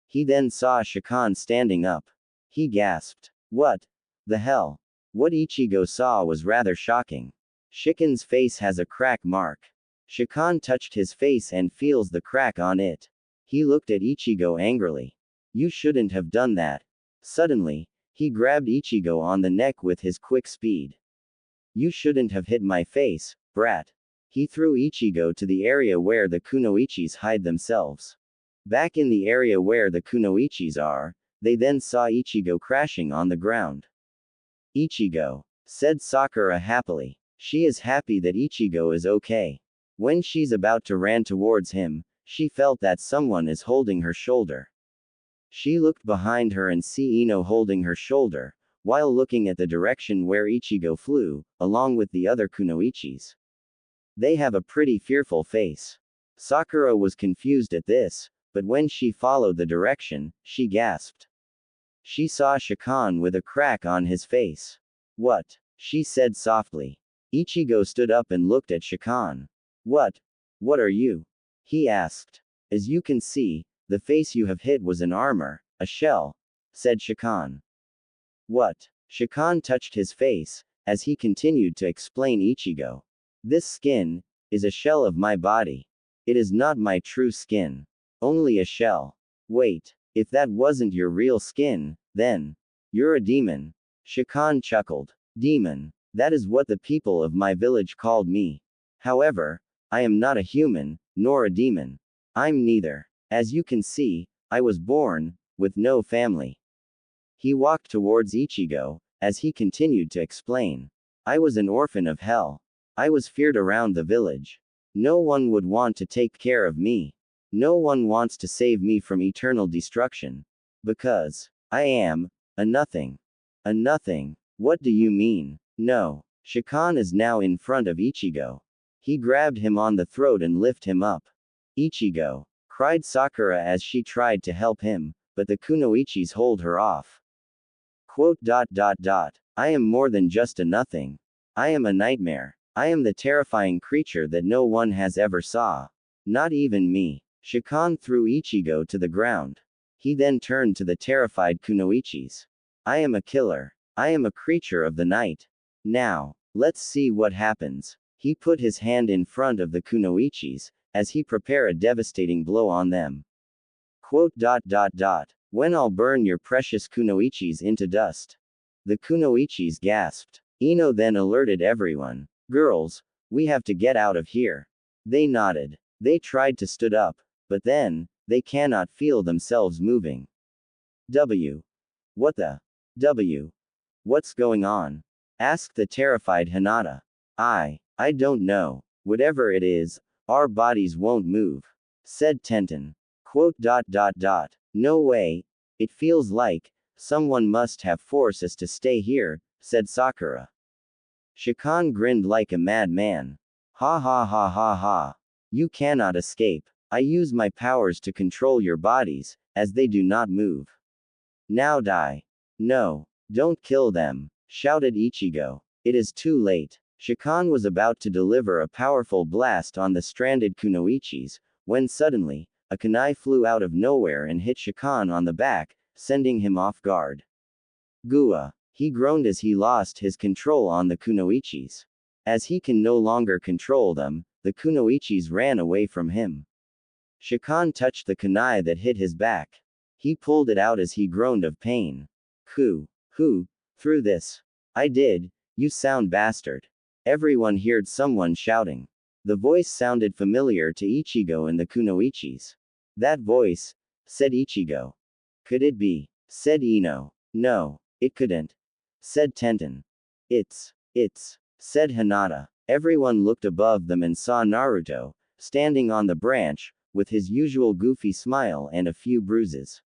He then saw Shakan standing up. He gasped. What the hell? What Ichigo saw was rather shocking. Shakan's face has a crack mark. Shakan touched his face and feels the crack on it. He looked at Ichigo angrily. You shouldn't have done that. Suddenly, he grabbed Ichigo on the neck with his quick speed. You shouldn't have hit my face, brat. He threw Ichigo to the area where the kunoichis hide themselves. Back in the area where the kunoichis are, they then saw Ichigo crashing on the ground. Ichigo, said Sakura happily. She is happy that Ichigo is okay. When she's about to run towards him, she felt that someone is holding her shoulder. She looked behind her and see Ino holding her shoulder, while looking at the direction where Ichigo flew, along with the other kunoichis. They have a pretty fearful face. Sakura was confused at this, but when she followed the direction, she gasped. She saw Shakan with a crack on his face. What? She said softly. Ichigo stood up and looked at Shakan. What? What are you? He asked. As you can see, the face you have hit was an armor, a shell, said Shakan. What? Shakan touched his face, as he continued to explain Ichigo. This skin is a shell of my body. It is not my true skin. Only a shell. Wait, if that wasn't your real skin, then you're a demon. Shakan chuckled. Demon. That is what the people of my village called me. However, I am not a human, nor a demon. I'm neither. As you can see, I was born with no family. He walked towards Ichigo, as he continued to explain. I was an orphan of hell. I was feared around the village. No one would want to take care of me. No one wants to save me from eternal destruction. Because I am a nothing. A nothing. What do you mean? No. Shakan is now in front of Ichigo. He grabbed him on the throat and lifted him up. Ichigo, cried Sakura as she tried to help him, but the kunoichis hold her off. Quote. I am more than just a nothing. I am a nightmare. I am the terrifying creature that no one has ever saw. Not even me. Shakan threw Ichigo to the ground. He then turned to the terrified kunoichis. I am a killer. I am a creature of the night. Now, let's see what happens. He put his hand in front of the kunoichis, as he prepared a devastating blow on them. Quote. When I'll burn your precious kunoichis into dust. The kunoichis gasped. Ino then alerted everyone. Girls, we have to get out of here. They nodded. They tried to stood up, but then, they cannot feel themselves moving. What the? What's going on? Asked the terrified Hinata. I don't know. Whatever it is, our bodies won't move. Said Tenten. Quote. No way. It feels like someone must have forced us to stay here, said Sakura. Shakan grinned like a madman. Ha ha ha ha ha. You cannot escape. I use my powers to control your bodies, as they do not move. Now die. No. Don't kill them, shouted Ichigo. It is too late. Shakan was about to deliver a powerful blast on the stranded kunoichis, when suddenly, a kunai flew out of nowhere and hit Shakan on the back, sending him off guard. Gua. He groaned as he lost his control on the kunoichis. As he can no longer control them, the kunoichis ran away from him. Shakan touched the kunai that hit his back. He pulled it out as he groaned of pain. Who threw this? I did, you sound bastard. Everyone heard someone shouting. The voice sounded familiar to Ichigo and the kunoichis. That voice, said Ichigo. Could it be? Said Ino. No, it couldn't. Said Tenten. It's, said Hinata. Everyone looked above them and saw Naruto, standing on the branch, with his usual goofy smile and a few bruises.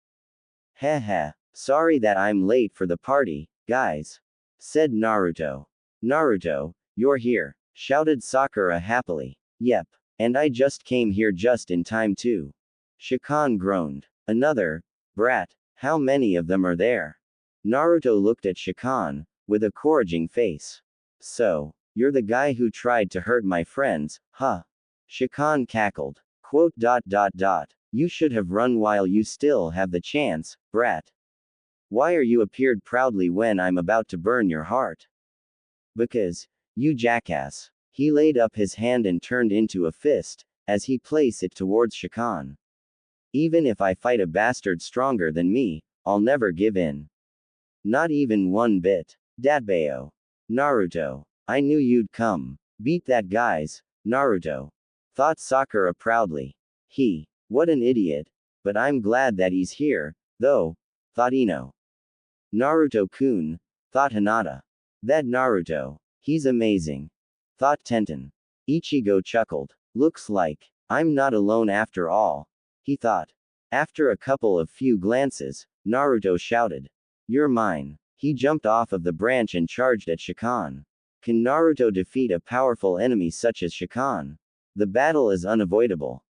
Heh. Sorry that I'm late for the party, guys. Said Naruto. Naruto, you're here, shouted Sakura happily. Yep. And I just came here just in time too. Shakan groaned. Another brat. How many of them are there? Naruto looked at Shakan, with a encouraging face. So, you're the guy who tried to hurt my friends, huh? Shakan cackled. Quote. You should have run while you still have the chance, brat. Why are you appeared proudly when I'm about to burn your heart? Because, you jackass. He laid up his hand and turned into a fist, as he placed it towards Shakan. Even if I fight a bastard stronger than me, I'll never give in. Not even one bit. Datbeo. Naruto. I knew you'd come. Beat that guys, Naruto. Thought Sakura proudly. What an idiot. But I'm glad that he's here, though, thought Ino. Naruto-kun, thought Hinata. That Naruto. He's amazing. Thought Tenten. Ichigo chuckled. Looks like I'm not alone after all, he thought. After a couple of few glances, Naruto shouted. You're mine. He jumped off of the branch and charged at Shakan. Can Naruto defeat a powerful enemy such as Shakan? The battle is unavoidable.